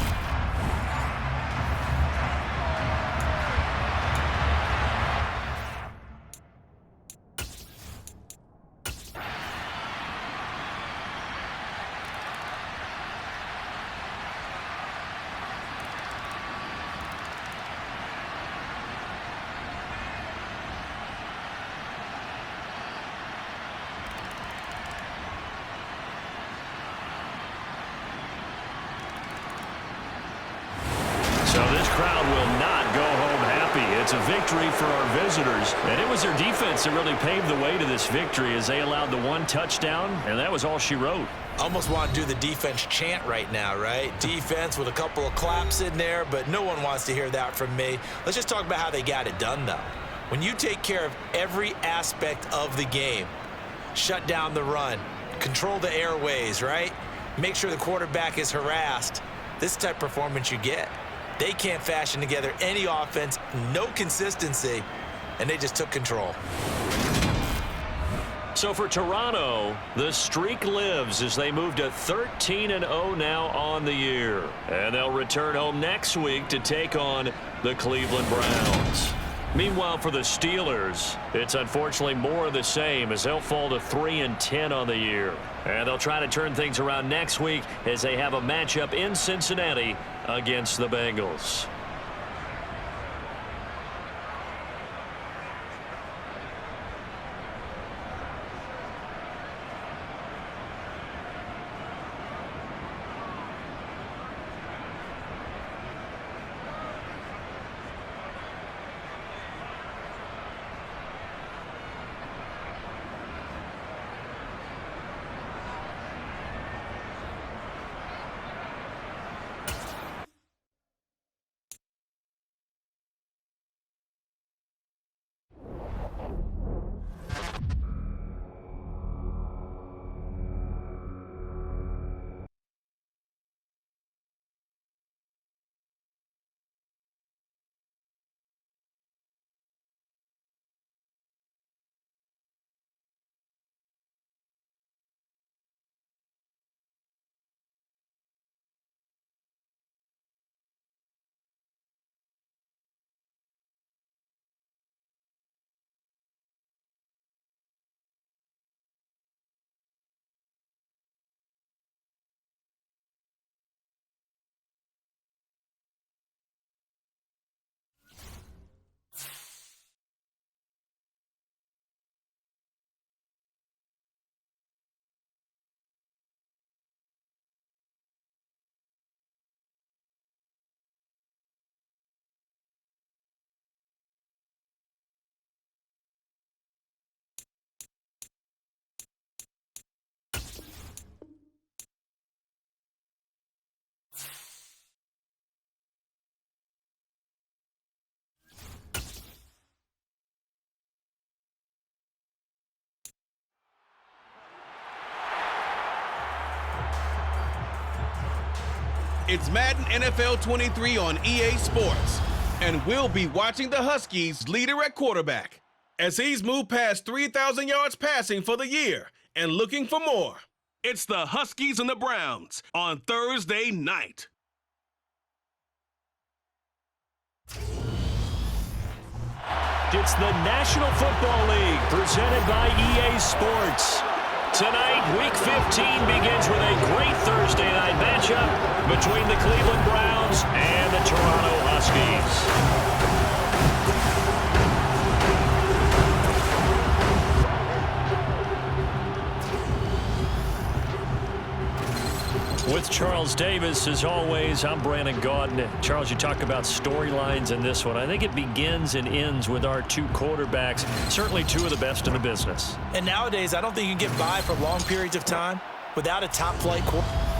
It's a victory for our visitors, and it was their defense that really paved the way to this victory as they allowed the one touchdown, and that was all she wrote. Almost want to do the defense chant right now, right? Defense with a couple of claps in there, but no one wants to hear that from me. Let's just talk about how they got it done, though. When you take care of every aspect of the game, shut down the run, control the airways, right? Make sure the quarterback is harassed. This is the type of performance you get. They can't fashion together any offense, no consistency, and they just took control. So for Toronto, the streak lives as they move to 13-0 now on the year. And they'll return home next week to take on the Cleveland Browns. Meanwhile, for the Steelers, it's unfortunately more of the same as they'll fall to 3-10 on the year. And they'll try to turn things around next week as they have a matchup in Cincinnati against the Bengals. It's Madden NFL 23 on EA Sports, and we'll be watching the Huskies' leader at quarterback as he's moved past 3,000 yards passing for the year and looking for more. It's the Huskies and the Browns on Thursday night. It's the National Football League presented by EA Sports. Tonight, Week 15 begins with a great Thursday night matchup between the Cleveland Browns and the Toronto Huskies. With Charles Davis, as always, I'm Brandon Gaudin. Charles, you talk about storylines in this one. I think it begins and ends with our two quarterbacks, certainly two of the best in the business. And nowadays, I don't think you can get by for long periods of time without a top-flight quarterback.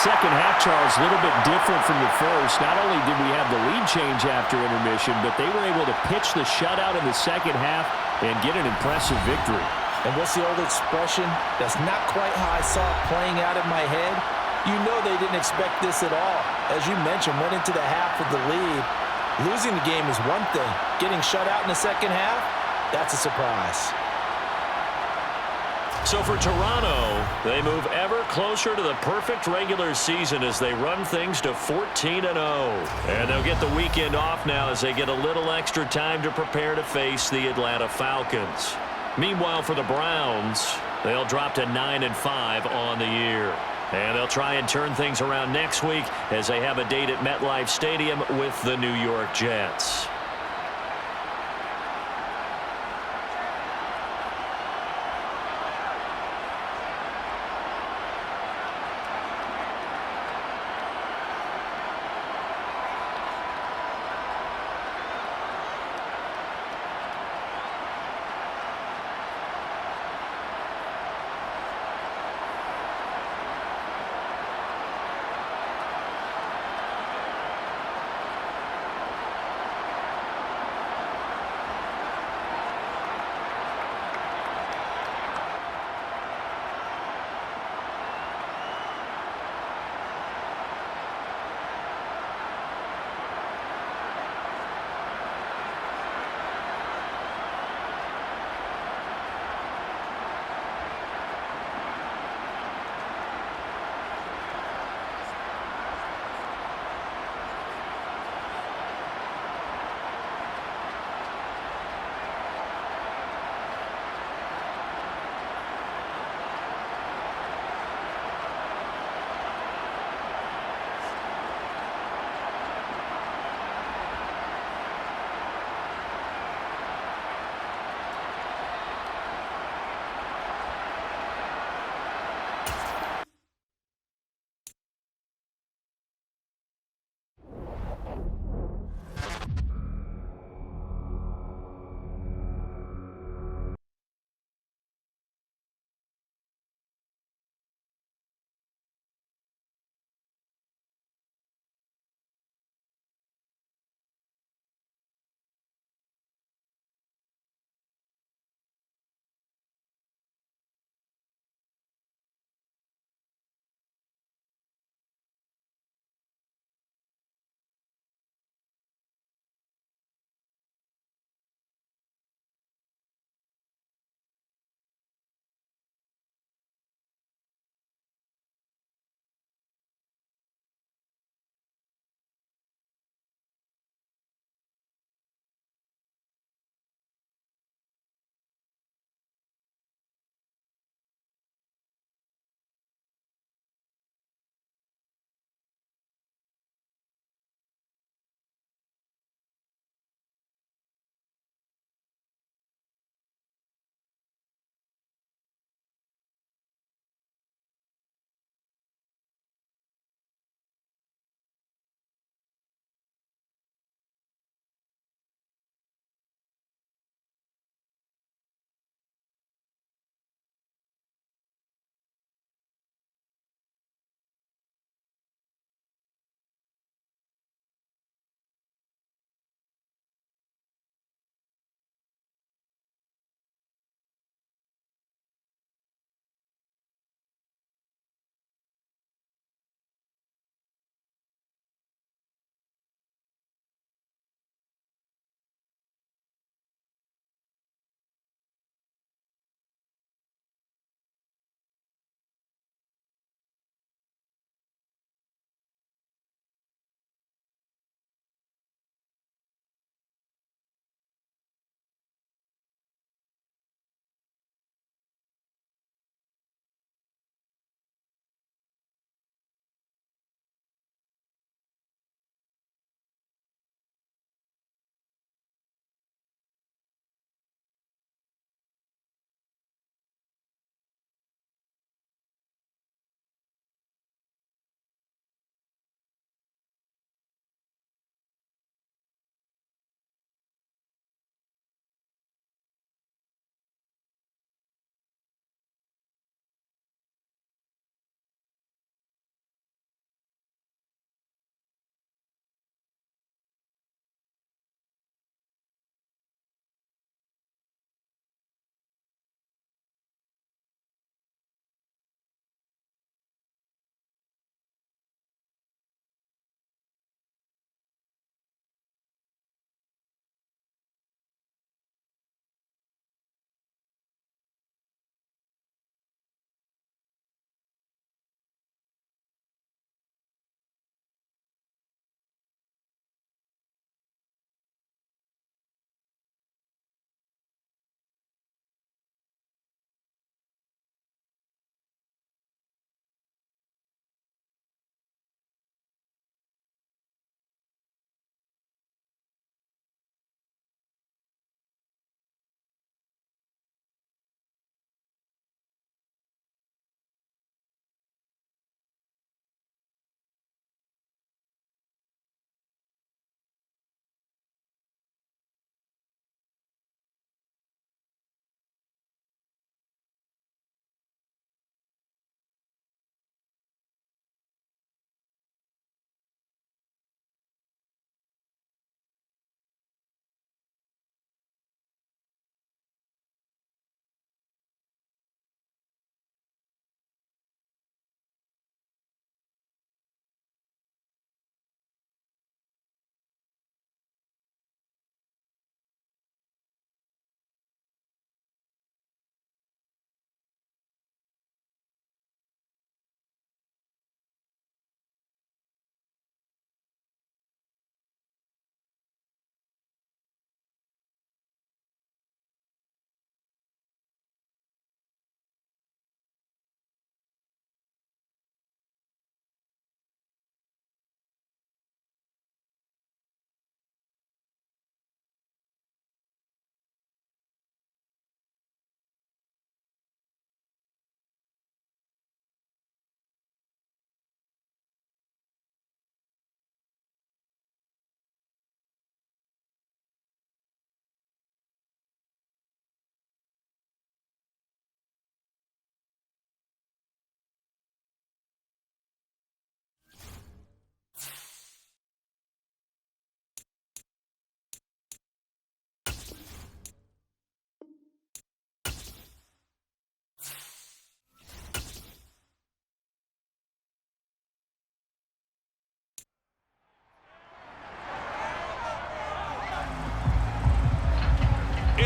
Second half, Charles, a little bit different from the first. Not only did we have the lead change after intermission, but they were able to pitch the shutout in the second half and get an impressive victory. And what's the old expression? That's not quite how I saw it playing out in my head. You know they didn't expect this at all. As you mentioned, went into the half with the lead, Losing the game is one thing. Getting shut out in the second half, that's a surprise. So for Toronto, they move ever closer to the perfect regular season as they run things to 14-0. And they'll get the weekend off now as they get a little extra time to prepare to face the Atlanta Falcons. Meanwhile, for the Browns, they'll drop to 9-5 on the year. And they'll try and turn things around next week as they have a date at MetLife Stadium with the New York Jets.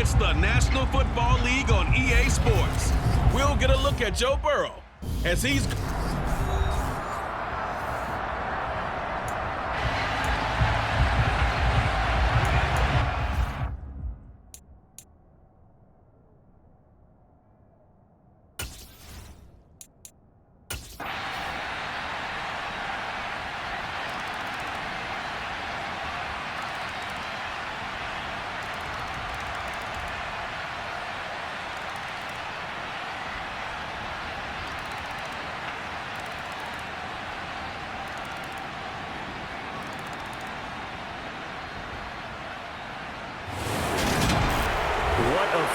It's the National Football League on EA Sports. We'll get a look at Joe Burrow as he's...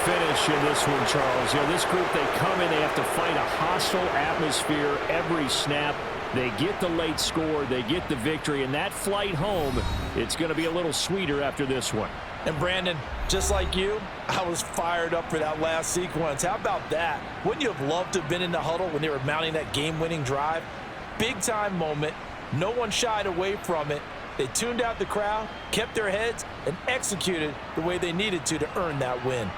Finish in this one, Charles. You know, this group, they come in, they have to fight a hostile atmosphere every snap. They get the late score, they get the victory, and that flight home, it's going to be a little sweeter after this one. And Brandon, just like you, I was fired up for that last sequence. How about that? Wouldn't you have loved to have been in the huddle when they were mounting that game-winning drive? Big-time moment. No one shied away from it. They tuned out the crowd, kept their heads, and executed the way they needed to earn that win.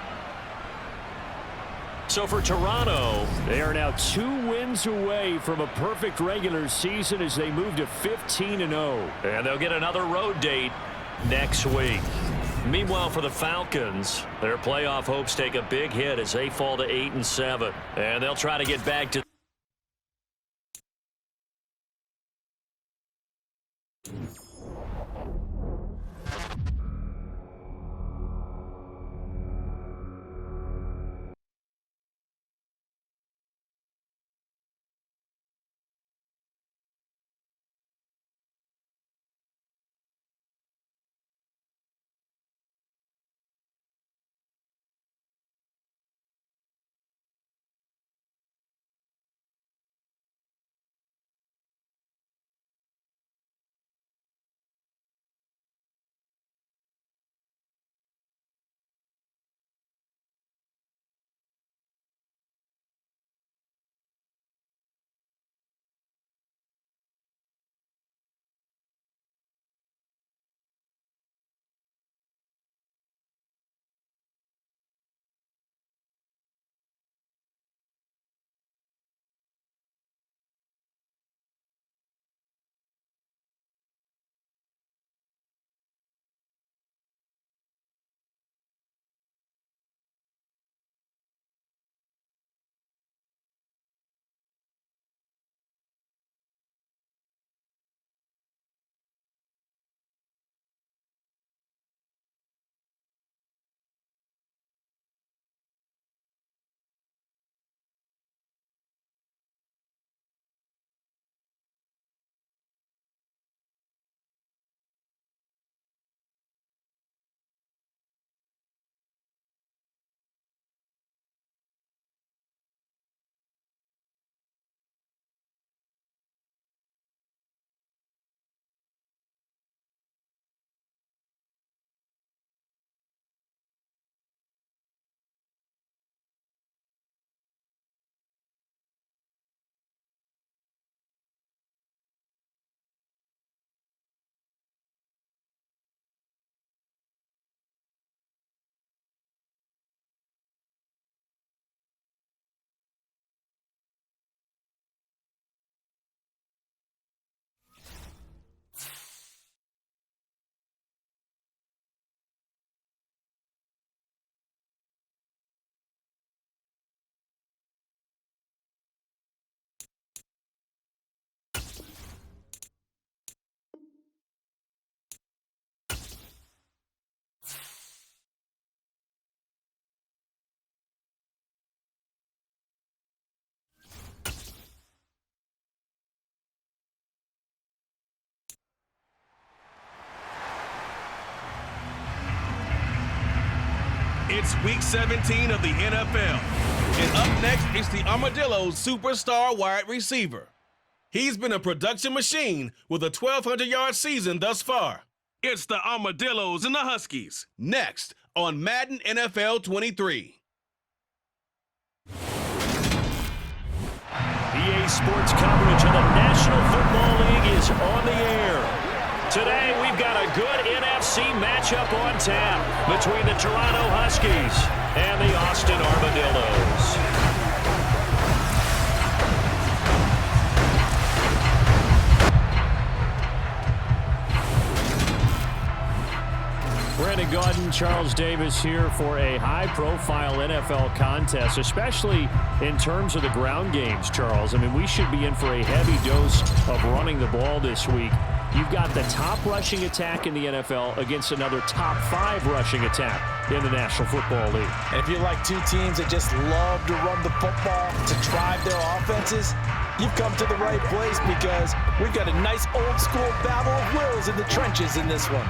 So for Toronto, they are now 2 wins away from a perfect regular season as they move to 15-0. And they'll get another road date next week. Meanwhile, for the Falcons, their playoff hopes take a big hit as they fall to 8-7. And they'll try to get back to... It's Week 17 of the NFL. And up next is the Armadillo's superstar wide receiver. He's been a production machine with a 1,200-yard season thus far. It's the Armadillos and the Huskies. Next on Madden NFL 23. EA Sports coverage of the National Football League is on the air. Today, we've we've got a good NFC matchup on tap between the Toronto Huskies and the Austin Armadillos. Brandon Gaudin, Charles Davis here for a high-profile NFL contest, especially in terms of the ground games, Charles. I mean, we should be in for a heavy dose of running the ball this week. You've got the top rushing attack in the NFL against another top 5 rushing attack in the National Football League. And if you like two teams that just love to run the football, to drive their offenses, you've come to the right place because we've got a nice old-school battle of wills in the trenches in this one.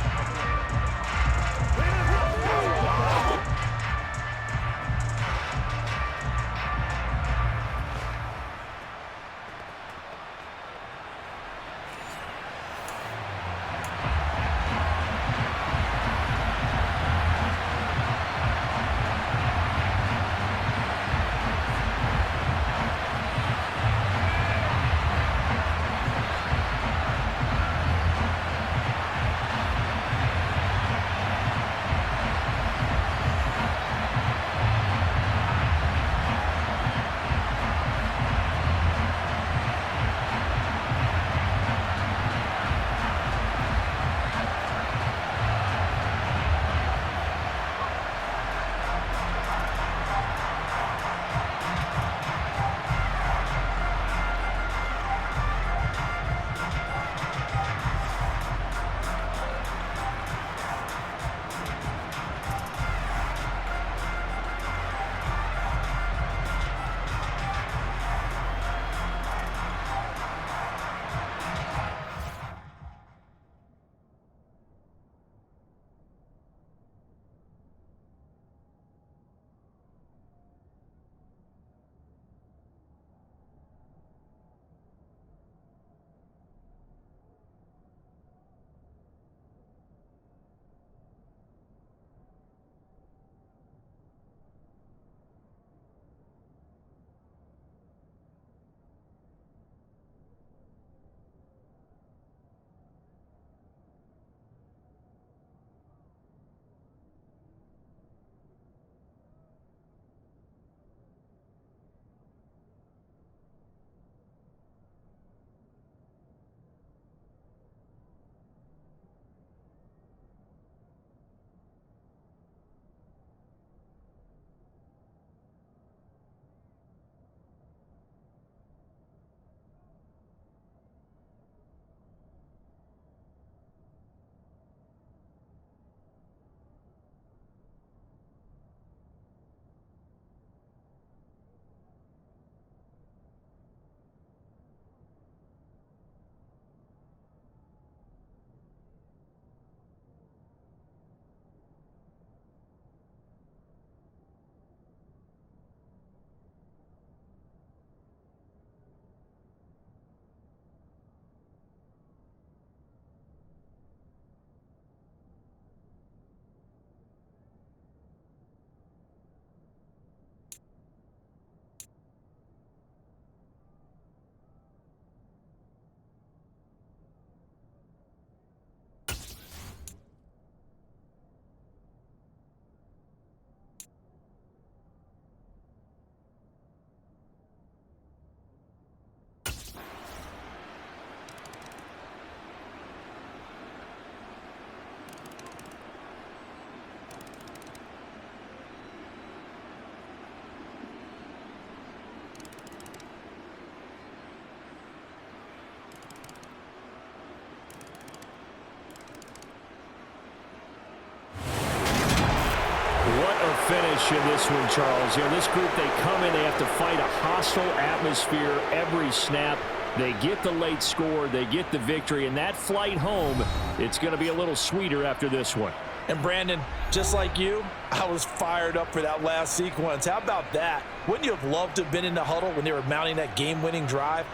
Finish in this one, Charles. You know, this group, they come in, they have to fight a hostile atmosphere every snap. They get the late score, they get the victory, and that flight home, it's going to be a little sweeter after this one. And Brandon, just like you, I was fired up for that last sequence. How about that? Wouldn't you have loved to have been in the huddle when they were mounting that game-winning drive?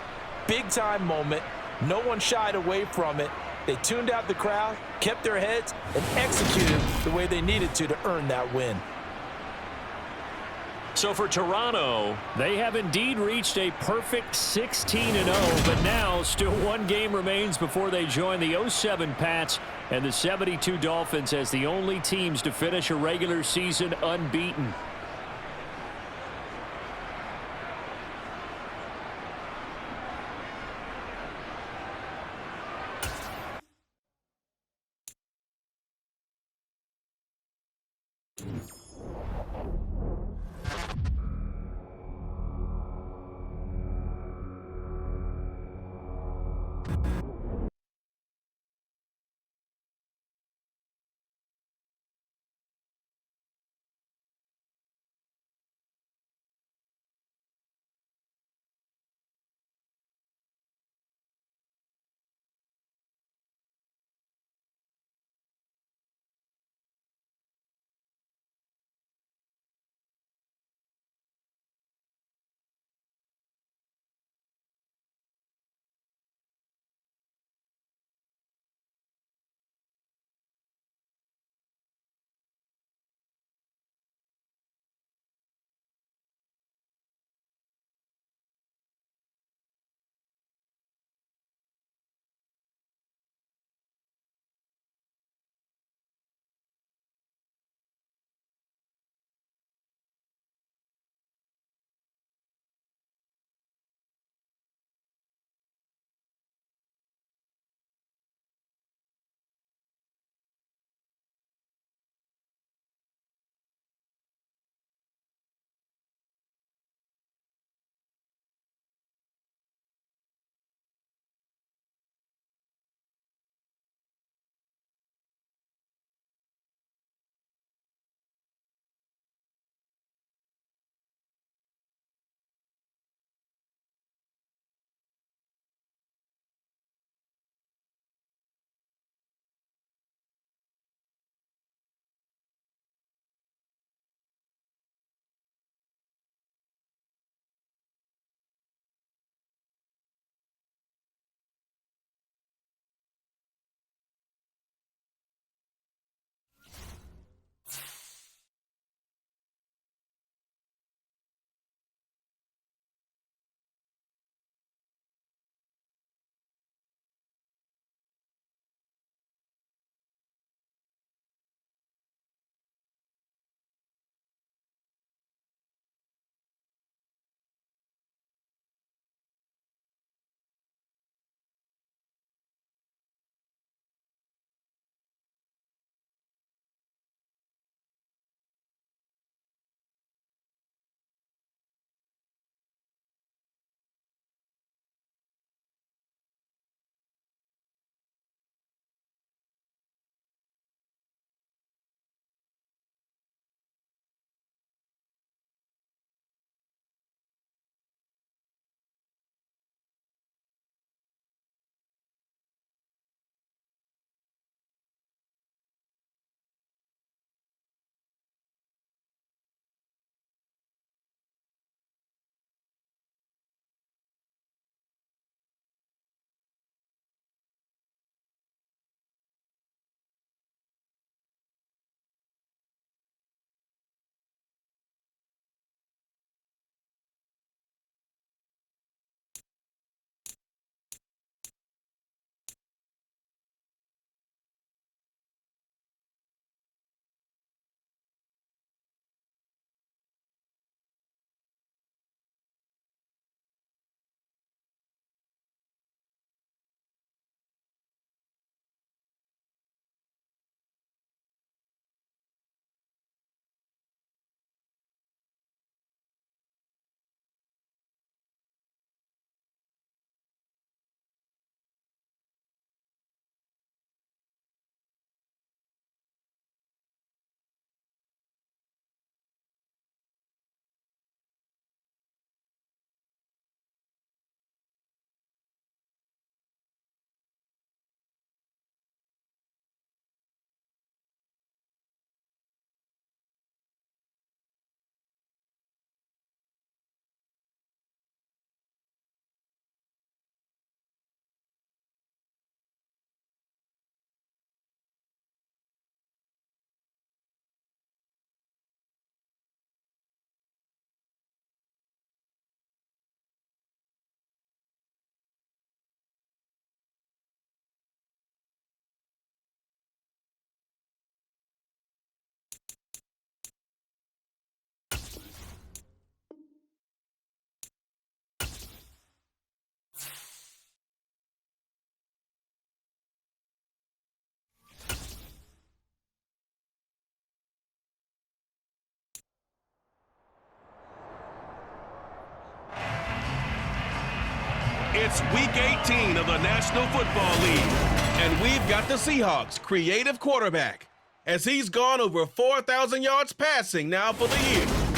Big-time moment. No one shied away from it. They tuned out the crowd, kept their heads, and executed the way they needed to earn that win. So for Toronto, they have indeed reached a perfect 16-0, but now still one game remains before they join the 07 Pats and the 72 Dolphins as the only teams to finish a regular season unbeaten. It's Week 18 of the National Football League, and we've got the Seahawks' creative quarterback, as he's gone over 4,000 yards passing now for the year.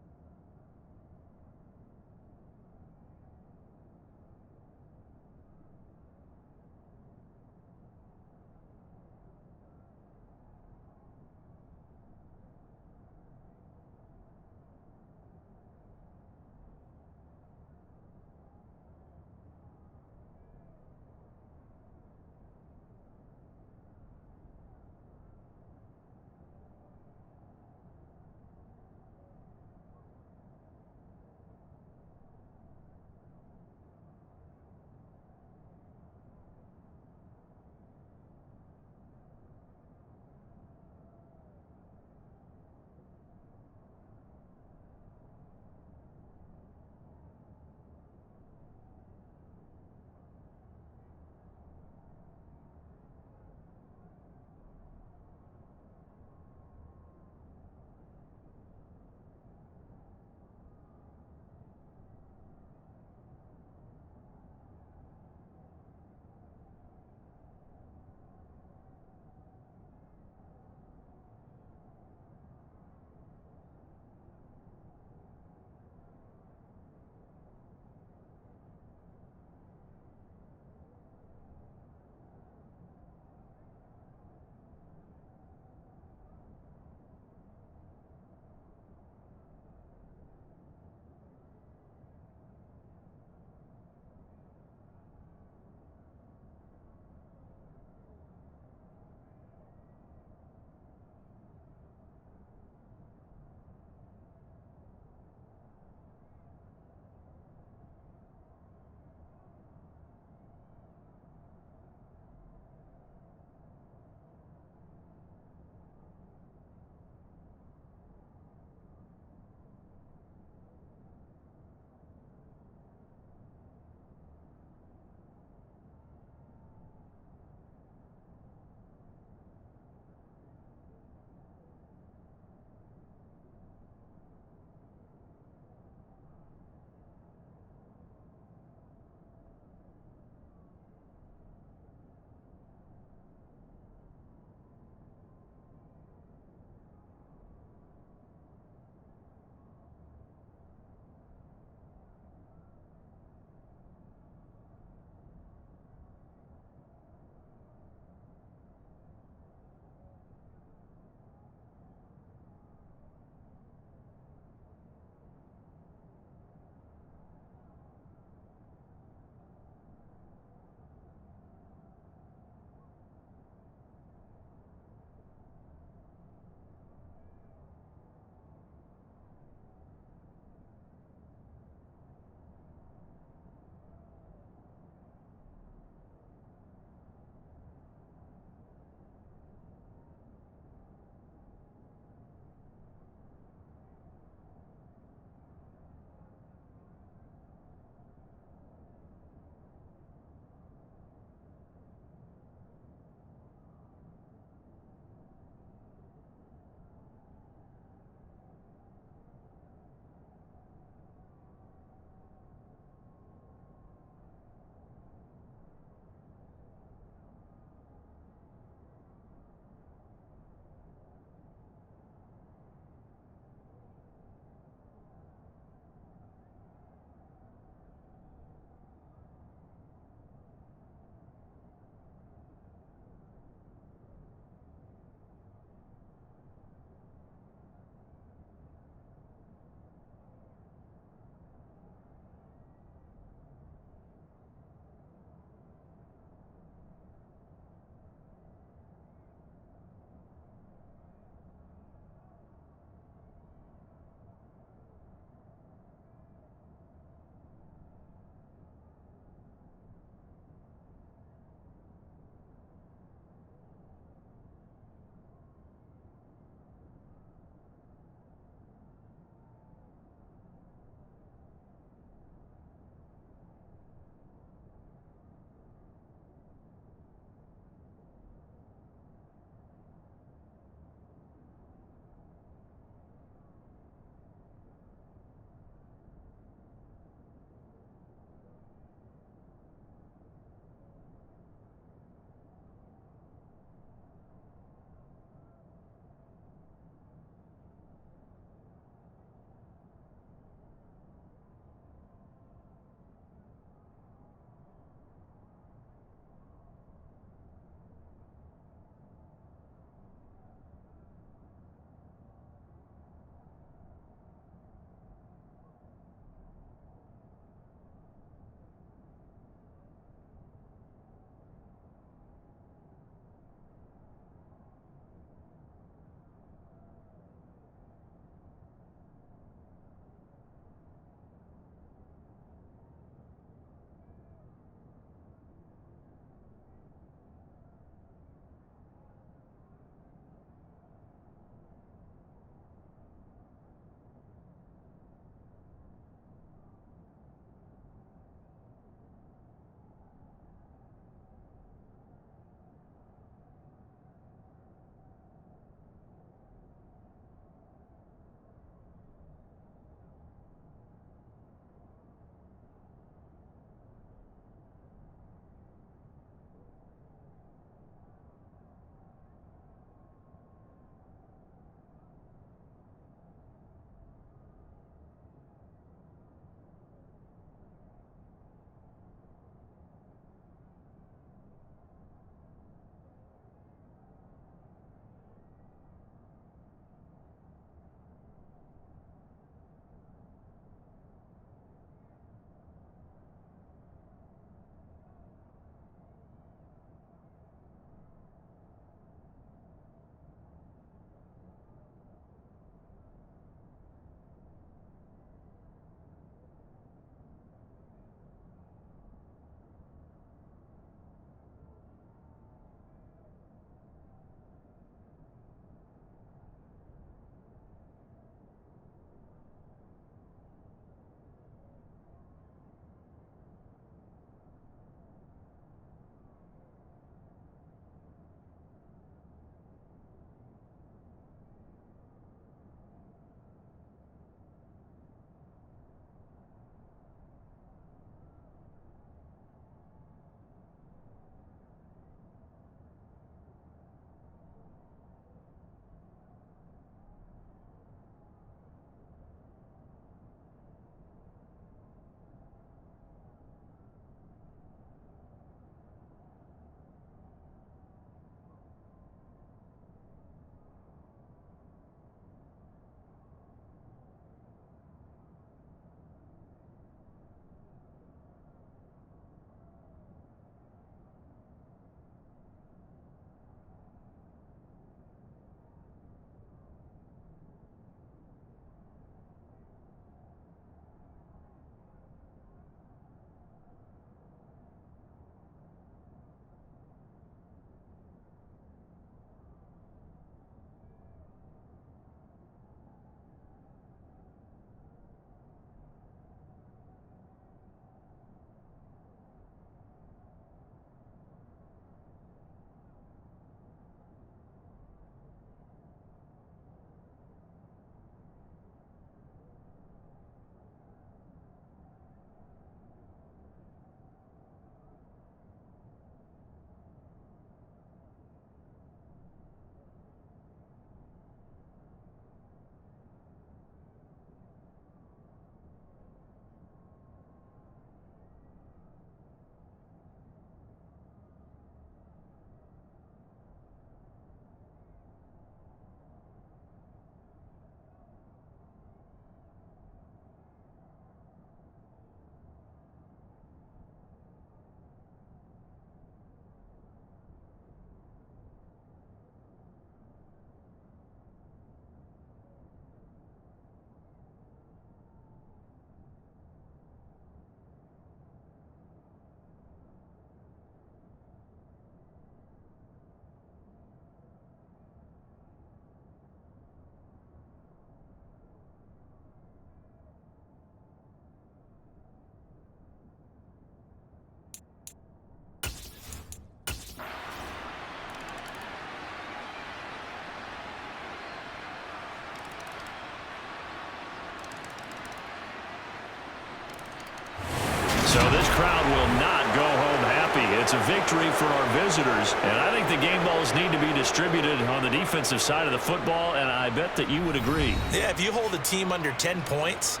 So this crowd will not go home happy. It's a victory for our visitors, and I think the game balls need to be distributed on the defensive side of the football, and I bet that you would agree. Yeah, if you hold a team under 10 points,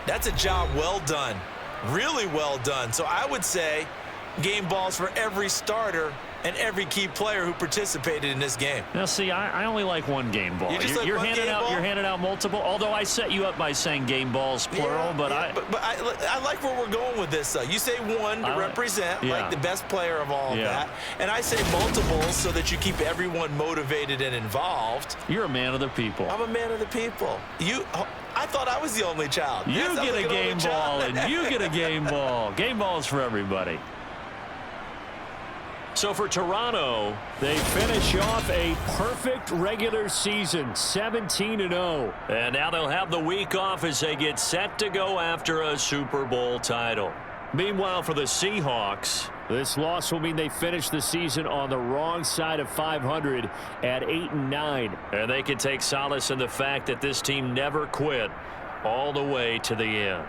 that's a job well done, really well done. So I would say game balls for every starter and every key player who participated in this game. Now, see, I only like one game ball. You're handing out multiple. Although I set you up by saying game balls plural, but I like where we're going with this. You say one to represent, like the best player of all of that, and I say multiples so that you keep everyone motivated and involved. You're a man of the people. I'm a man of the people. I thought I was the only child. You get a game ball, and you get a game ball. Game balls for everybody. So for Toronto, they finish off a perfect regular season, 17-0. And now they'll have the week off as they get set to go after a Super Bowl title. Meanwhile, for the Seahawks, this loss will mean they finish the season on the wrong side of 500 at 8-9. And they can take solace in the fact that this team never quit all the way to the end.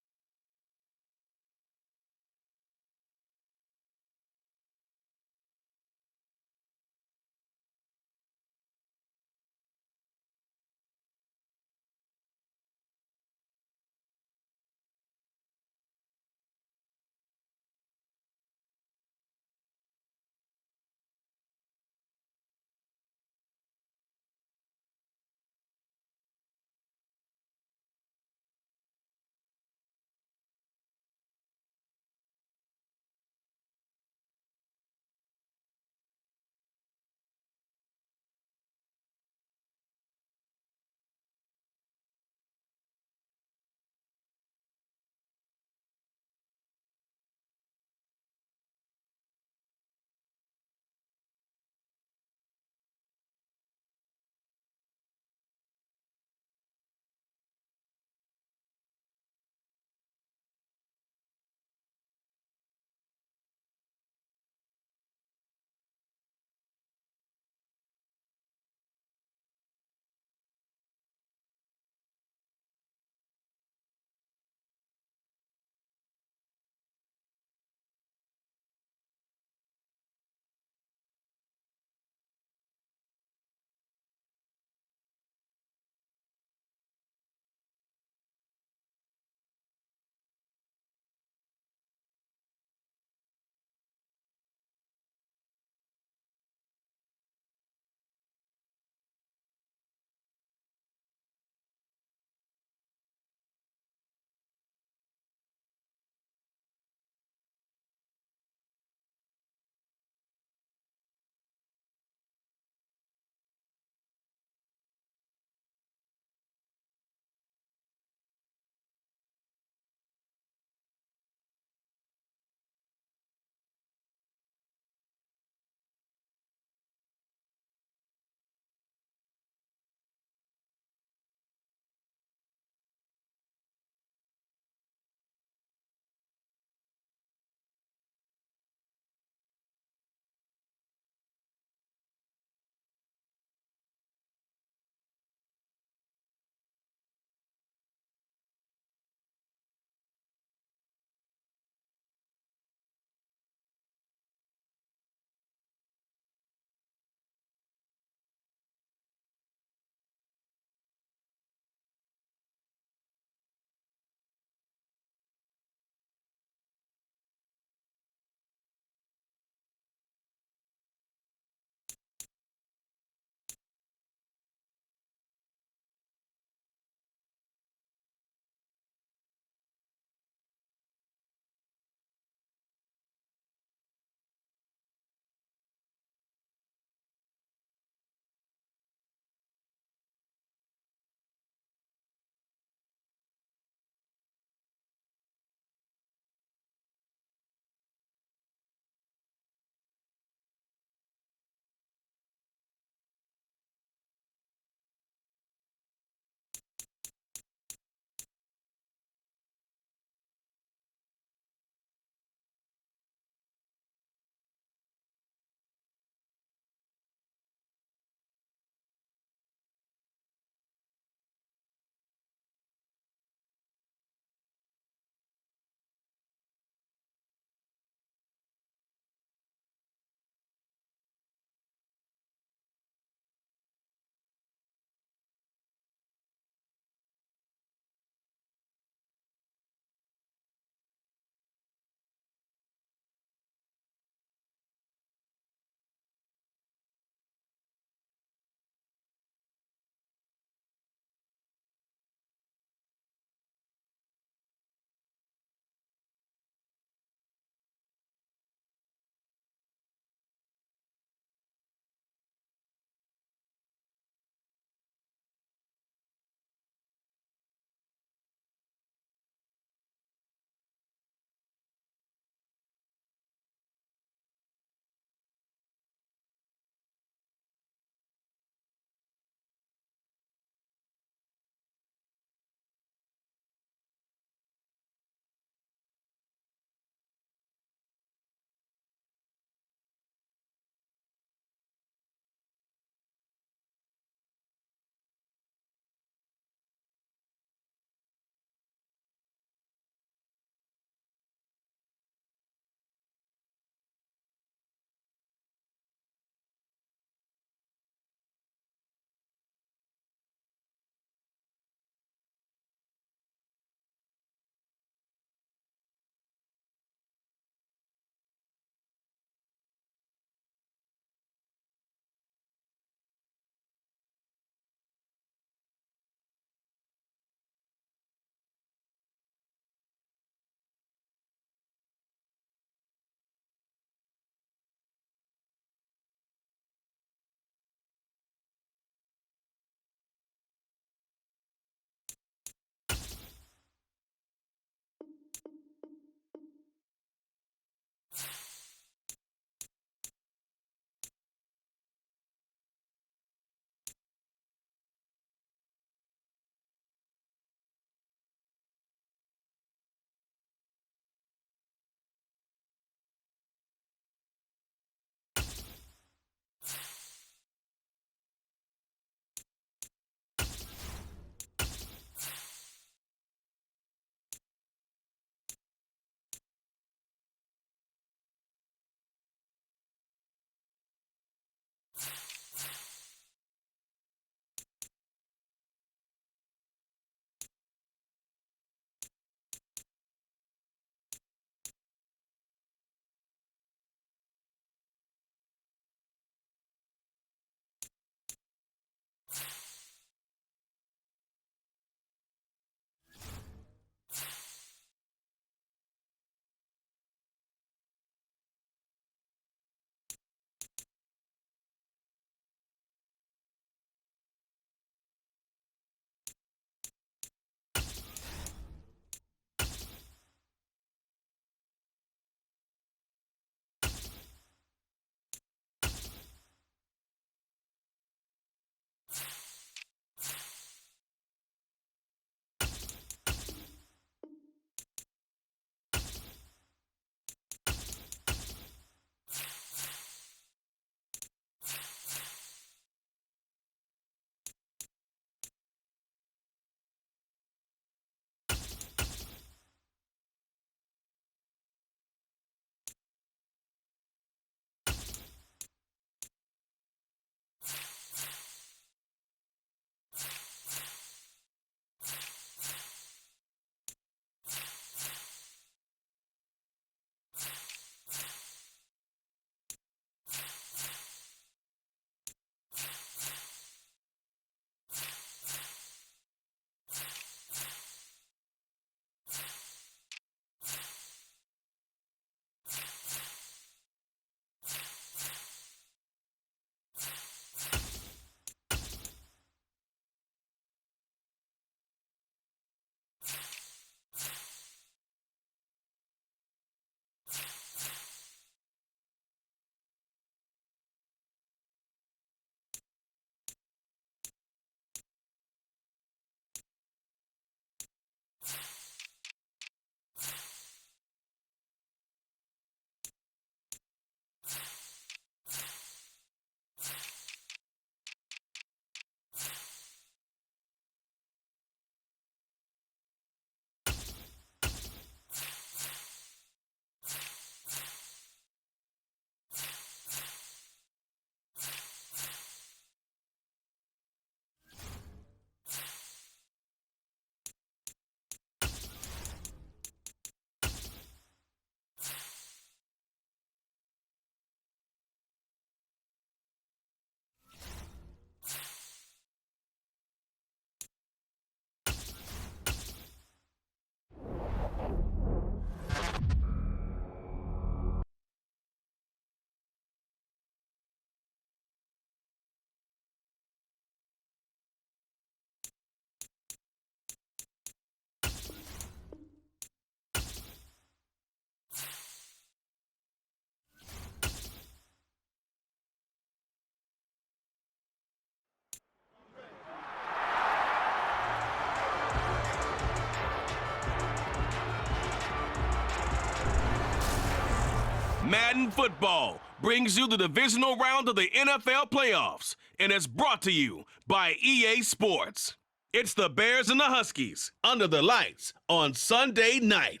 Madden Football brings you the divisional round of the NFL playoffs, and it's brought to you by EA Sports. It's the Bears and the Huskies under the lights on Sunday night.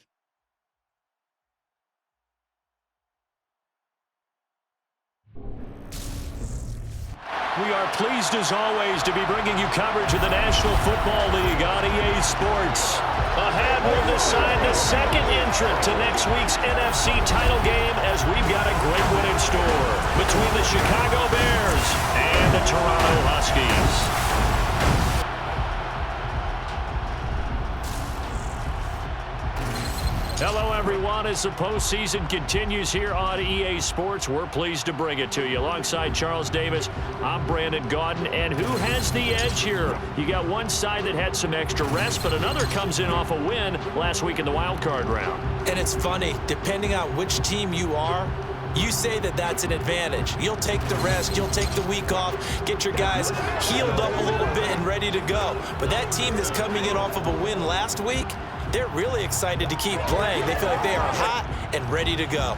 We are pleased, as always, to be bringing you coverage of the National Football League on EA Sports. Ahead, we'll decide the second entrant to next week's NFC title game, as we've got a great one in store between the Chicago Bears and the Toronto Huskies. Hello, everyone. As the postseason continues here on EA Sports, we're pleased to bring it to you. Alongside Charles Davis, I'm Brandon Gaudin. And who has the edge here? You got one side that had some extra rest, but another comes in off a win last week in the wild card round. And it's funny, depending on which team you are, you say that that's an advantage. You'll take the rest, you'll take the week off, get your guys healed up a little bit and ready to go. But that team that's coming in off of a win last week, they're really excited to keep playing. They feel like they are hot and ready to go.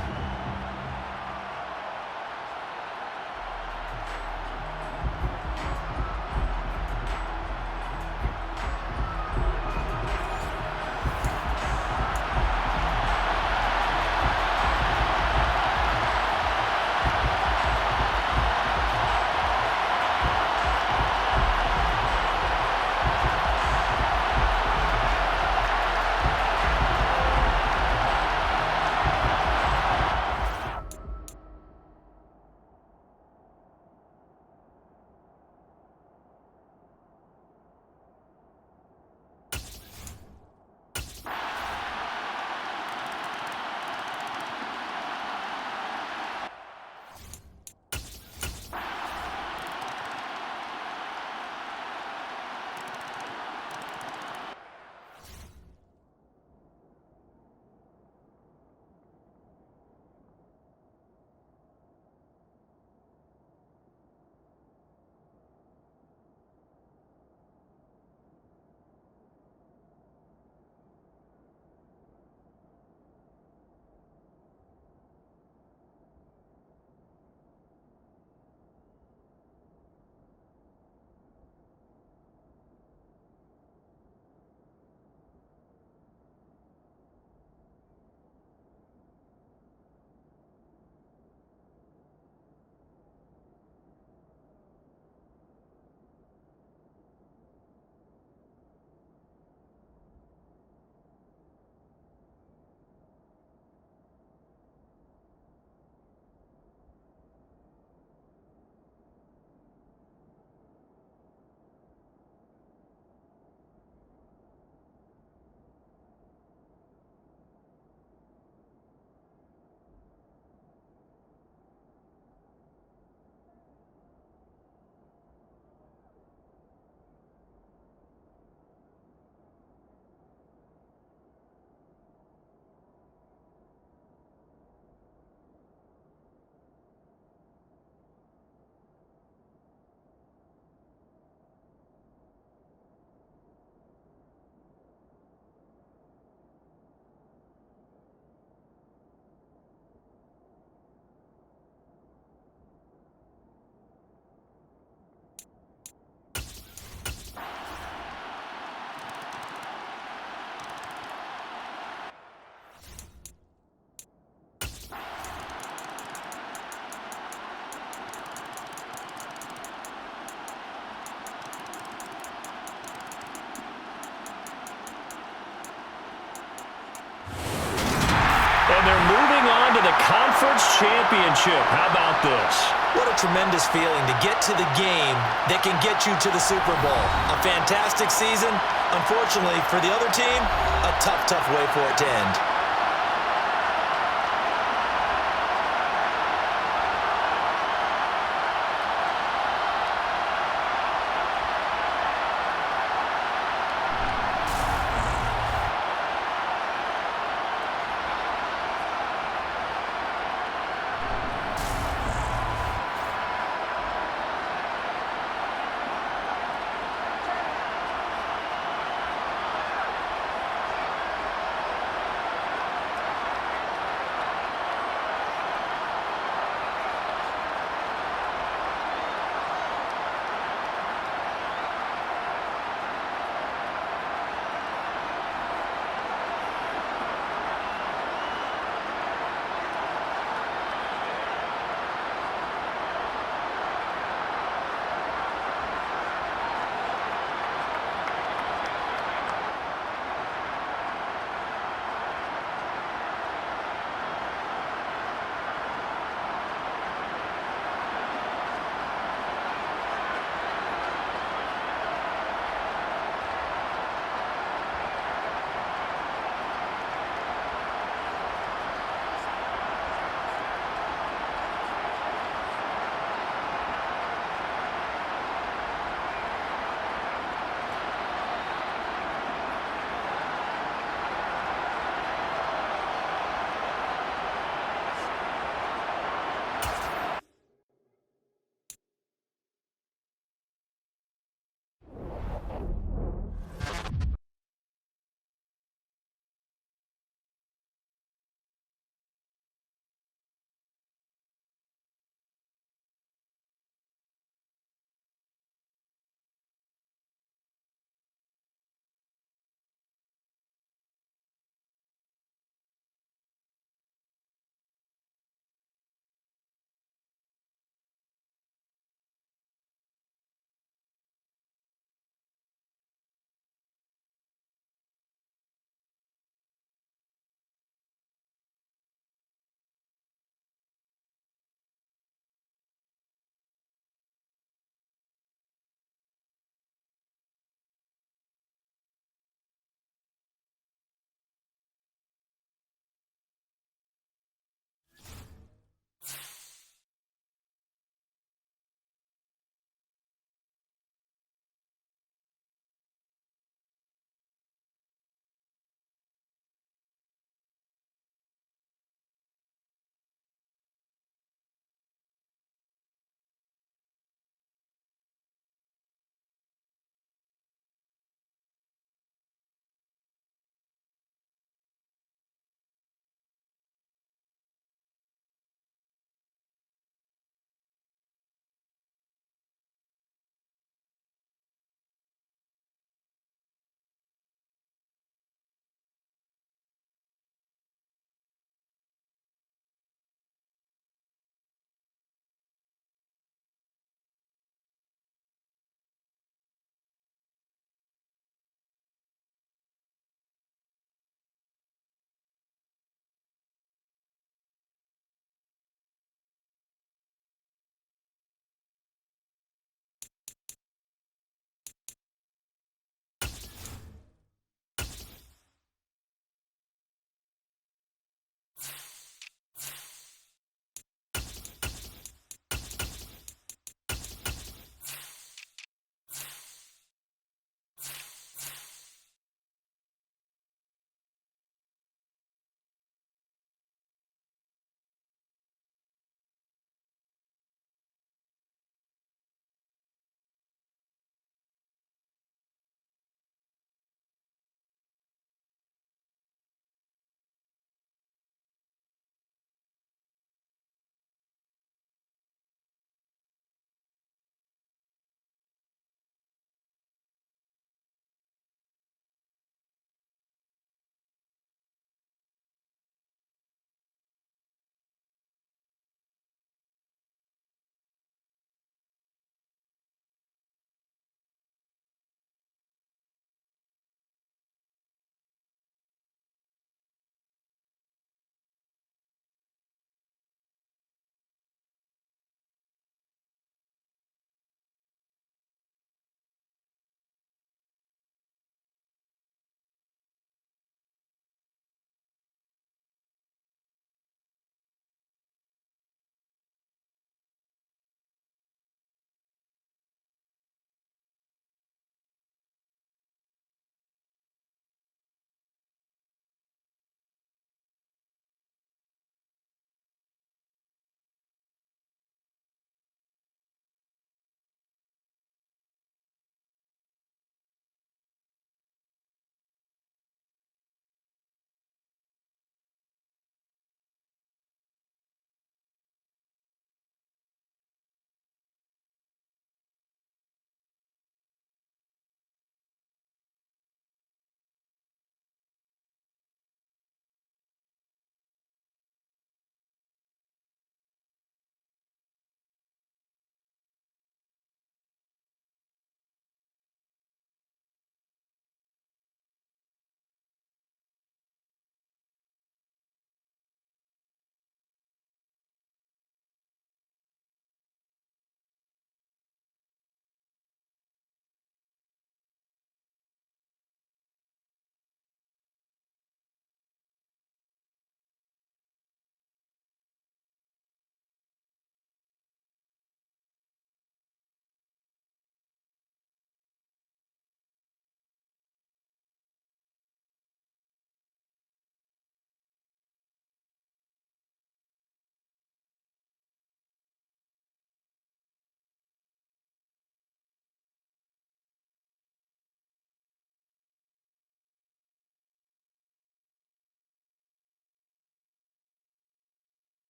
Conference championship. How about this? What a tremendous feeling to get to the game that can get you to the Super Bowl. A fantastic season. Unfortunately, for the other team, a tough, tough way for it to end.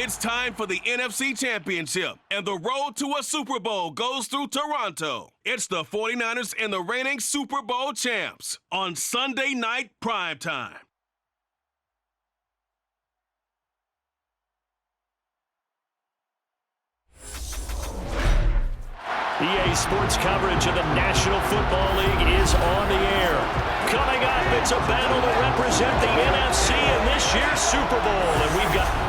It's time for the NFC Championship, and the road to a Super Bowl goes through Toronto. It's the 49ers and the reigning Super Bowl champs on Sunday Night Primetime. EA Sports coverage of the National Football League is on the air. Coming up, it's a battle to represent the NFC in this year's Super Bowl. And we've got...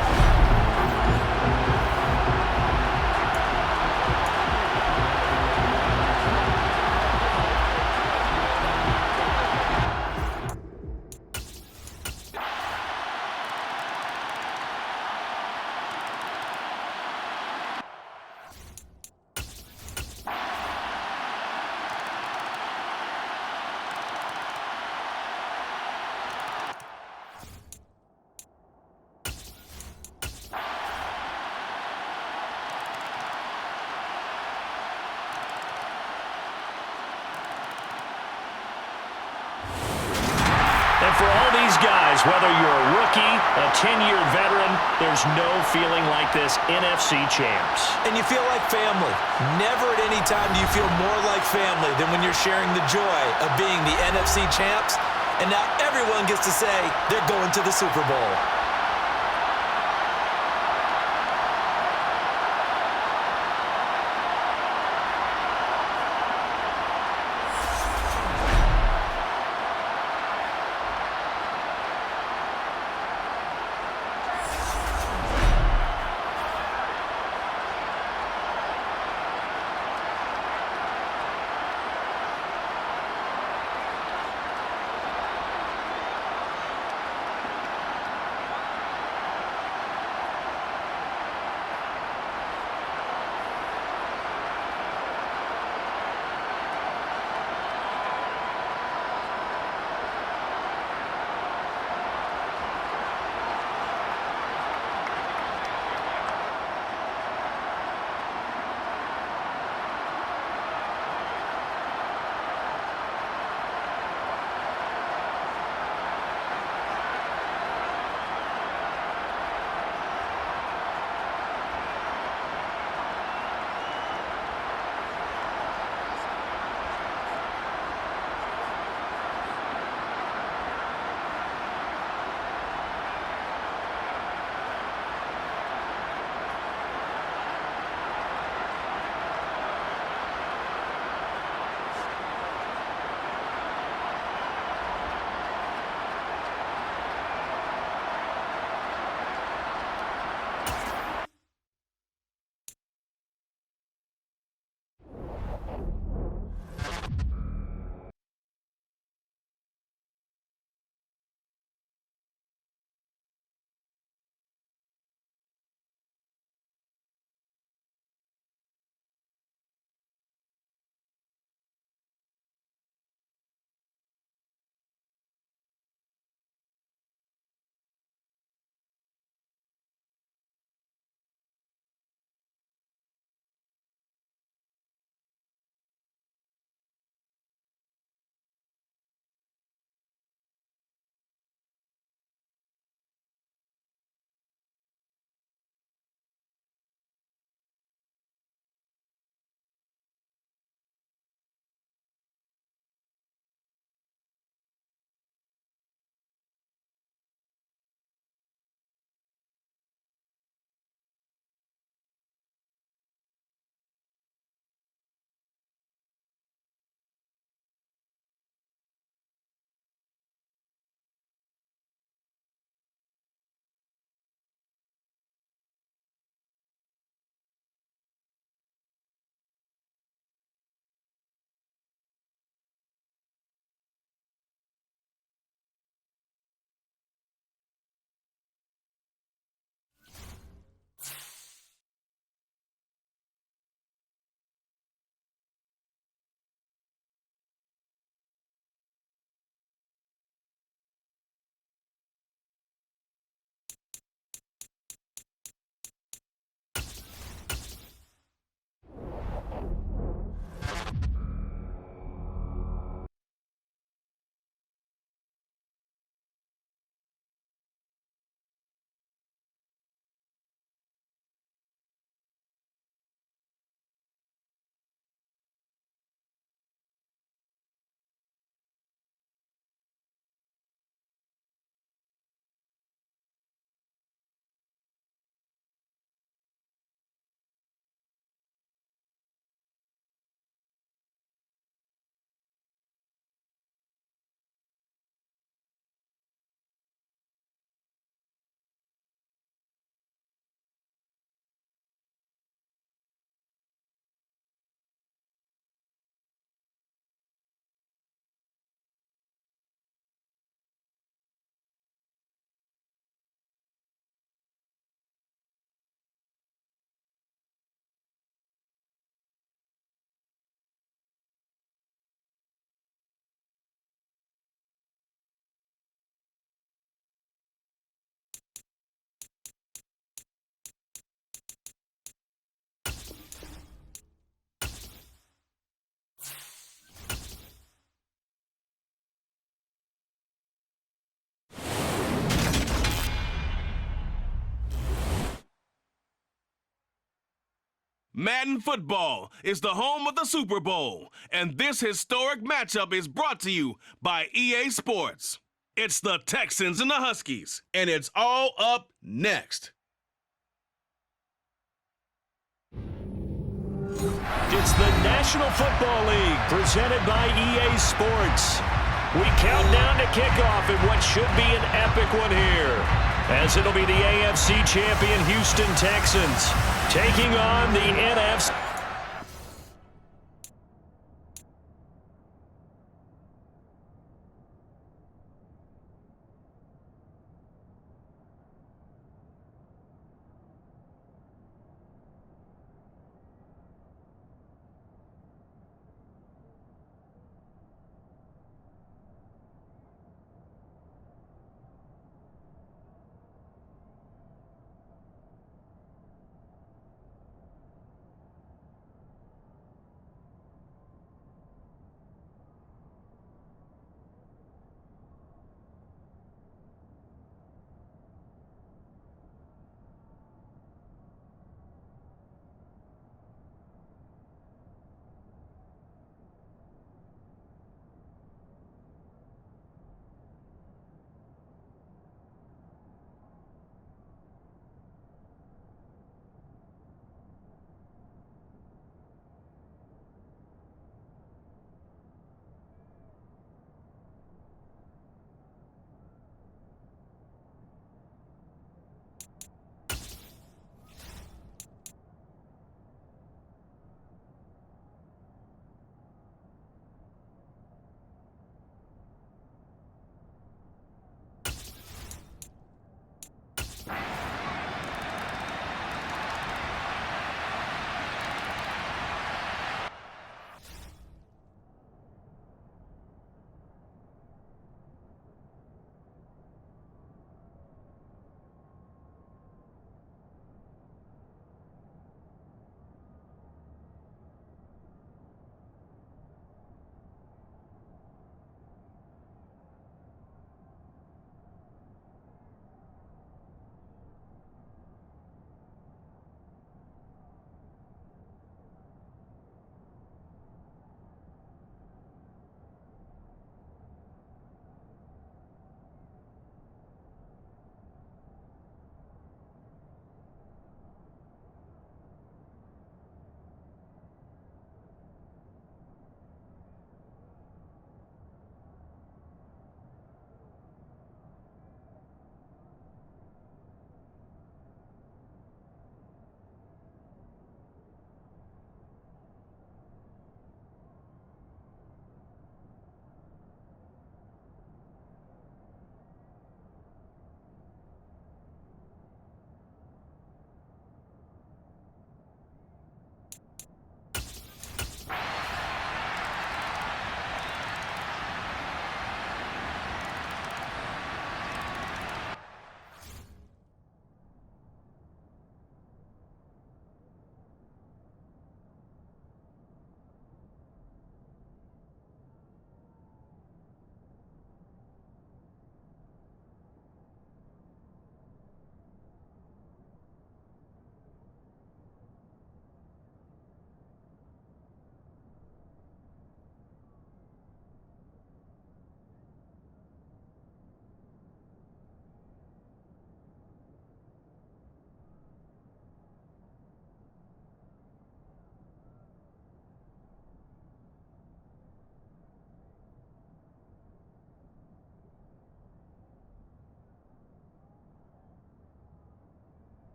And for all these guys, whether you're a rookie, a 10-year veteran, there's no feeling like this NFC champs. And you feel like family. Never at any time do you feel more like family than when you're sharing the joy of being the NFC champs. And now everyone gets to say they're going to the Super Bowl. Madden Football is the home of the Super Bowl, and this historic matchup is brought to you by EA Sports. It's the Texans and the Huskies, and it's all up next. It's the National Football League presented by EA Sports. We count down to kickoff in what should be an epic one here, as it'll be the AFC champion Houston Texans taking on the NFC.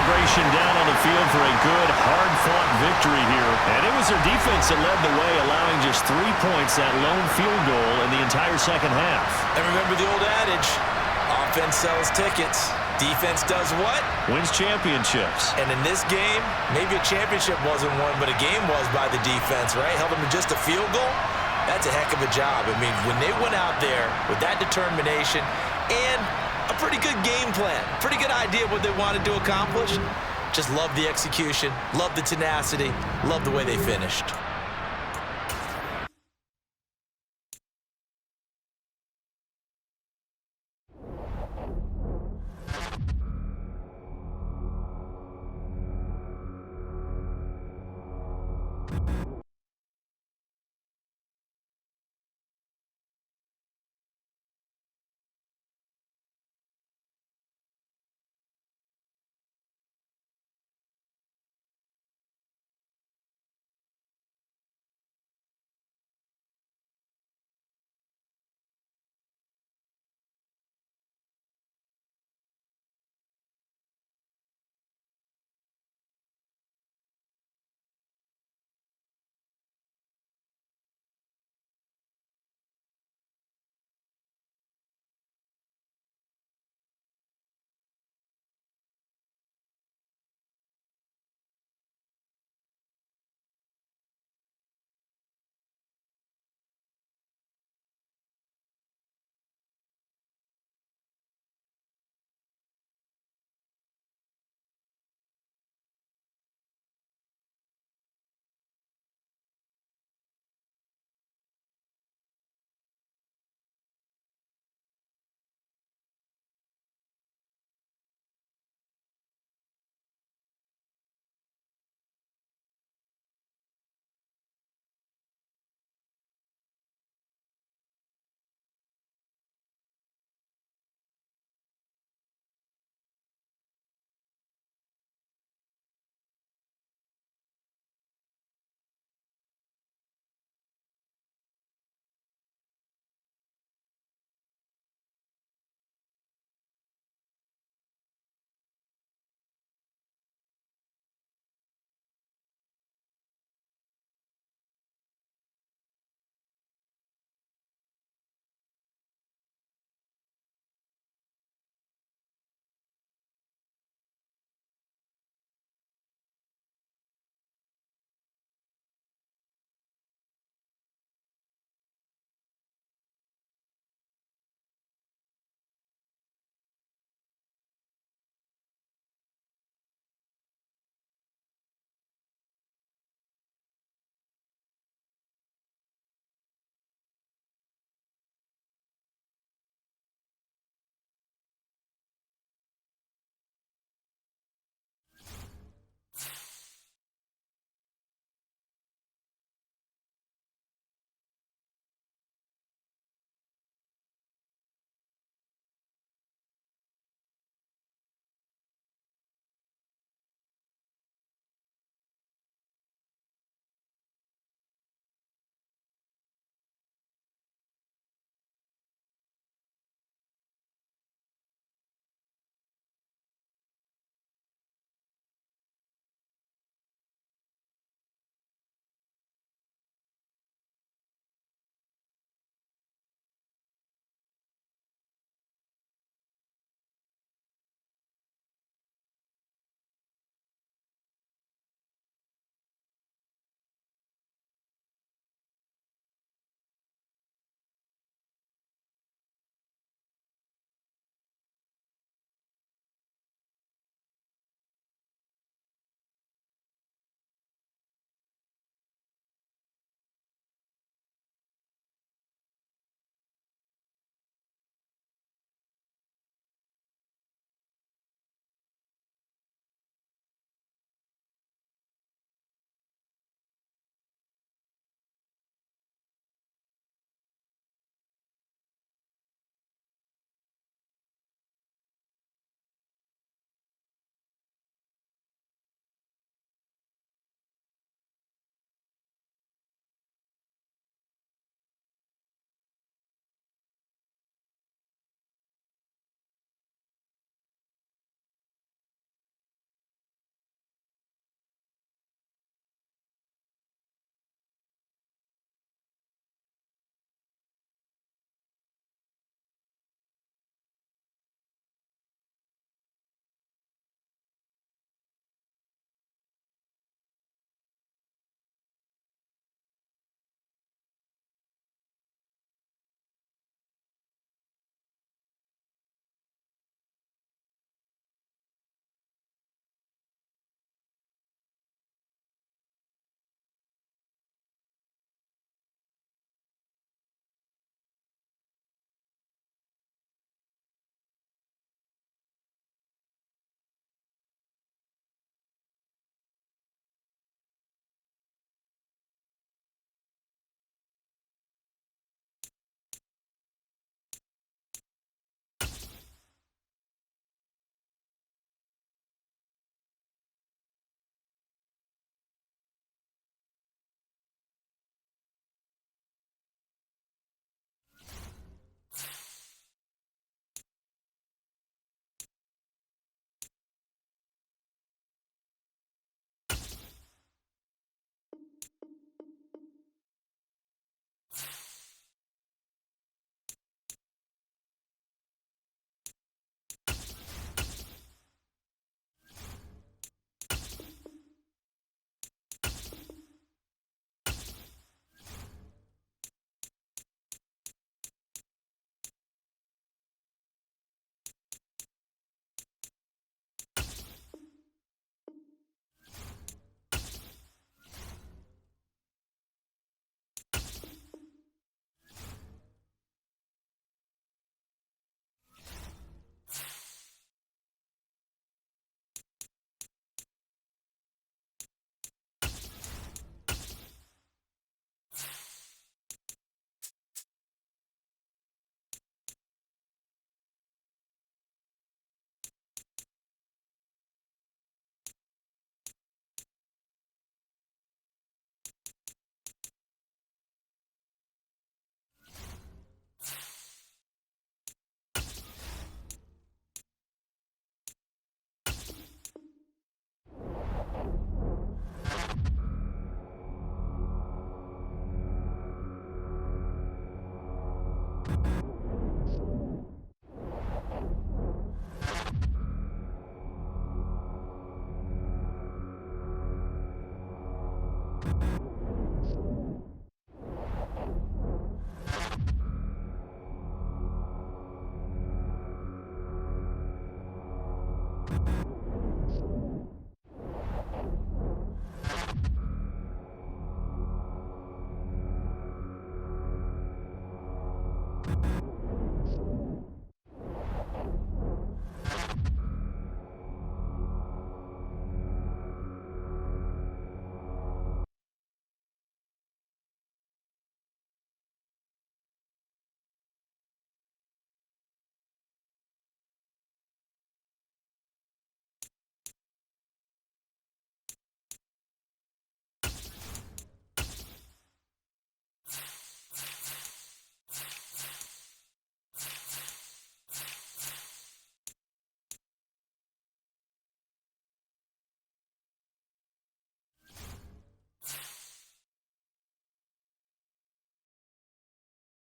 celebration down on the field for a good, hard-fought victory here. And it was their defense that led the way, allowing just 3 points, that lone field goal in the entire second half. And remember the old adage, offense sells tickets. Defense does what? Wins championships. And in this game, maybe a championship wasn't won, but a game was by the defense, right? Held them to just a field goal. That's a heck of a job. I mean, when they went out there with that determination and a pretty good game plan, pretty good idea of what they wanted to accomplish, just love the execution, love the tenacity, love the way they finished.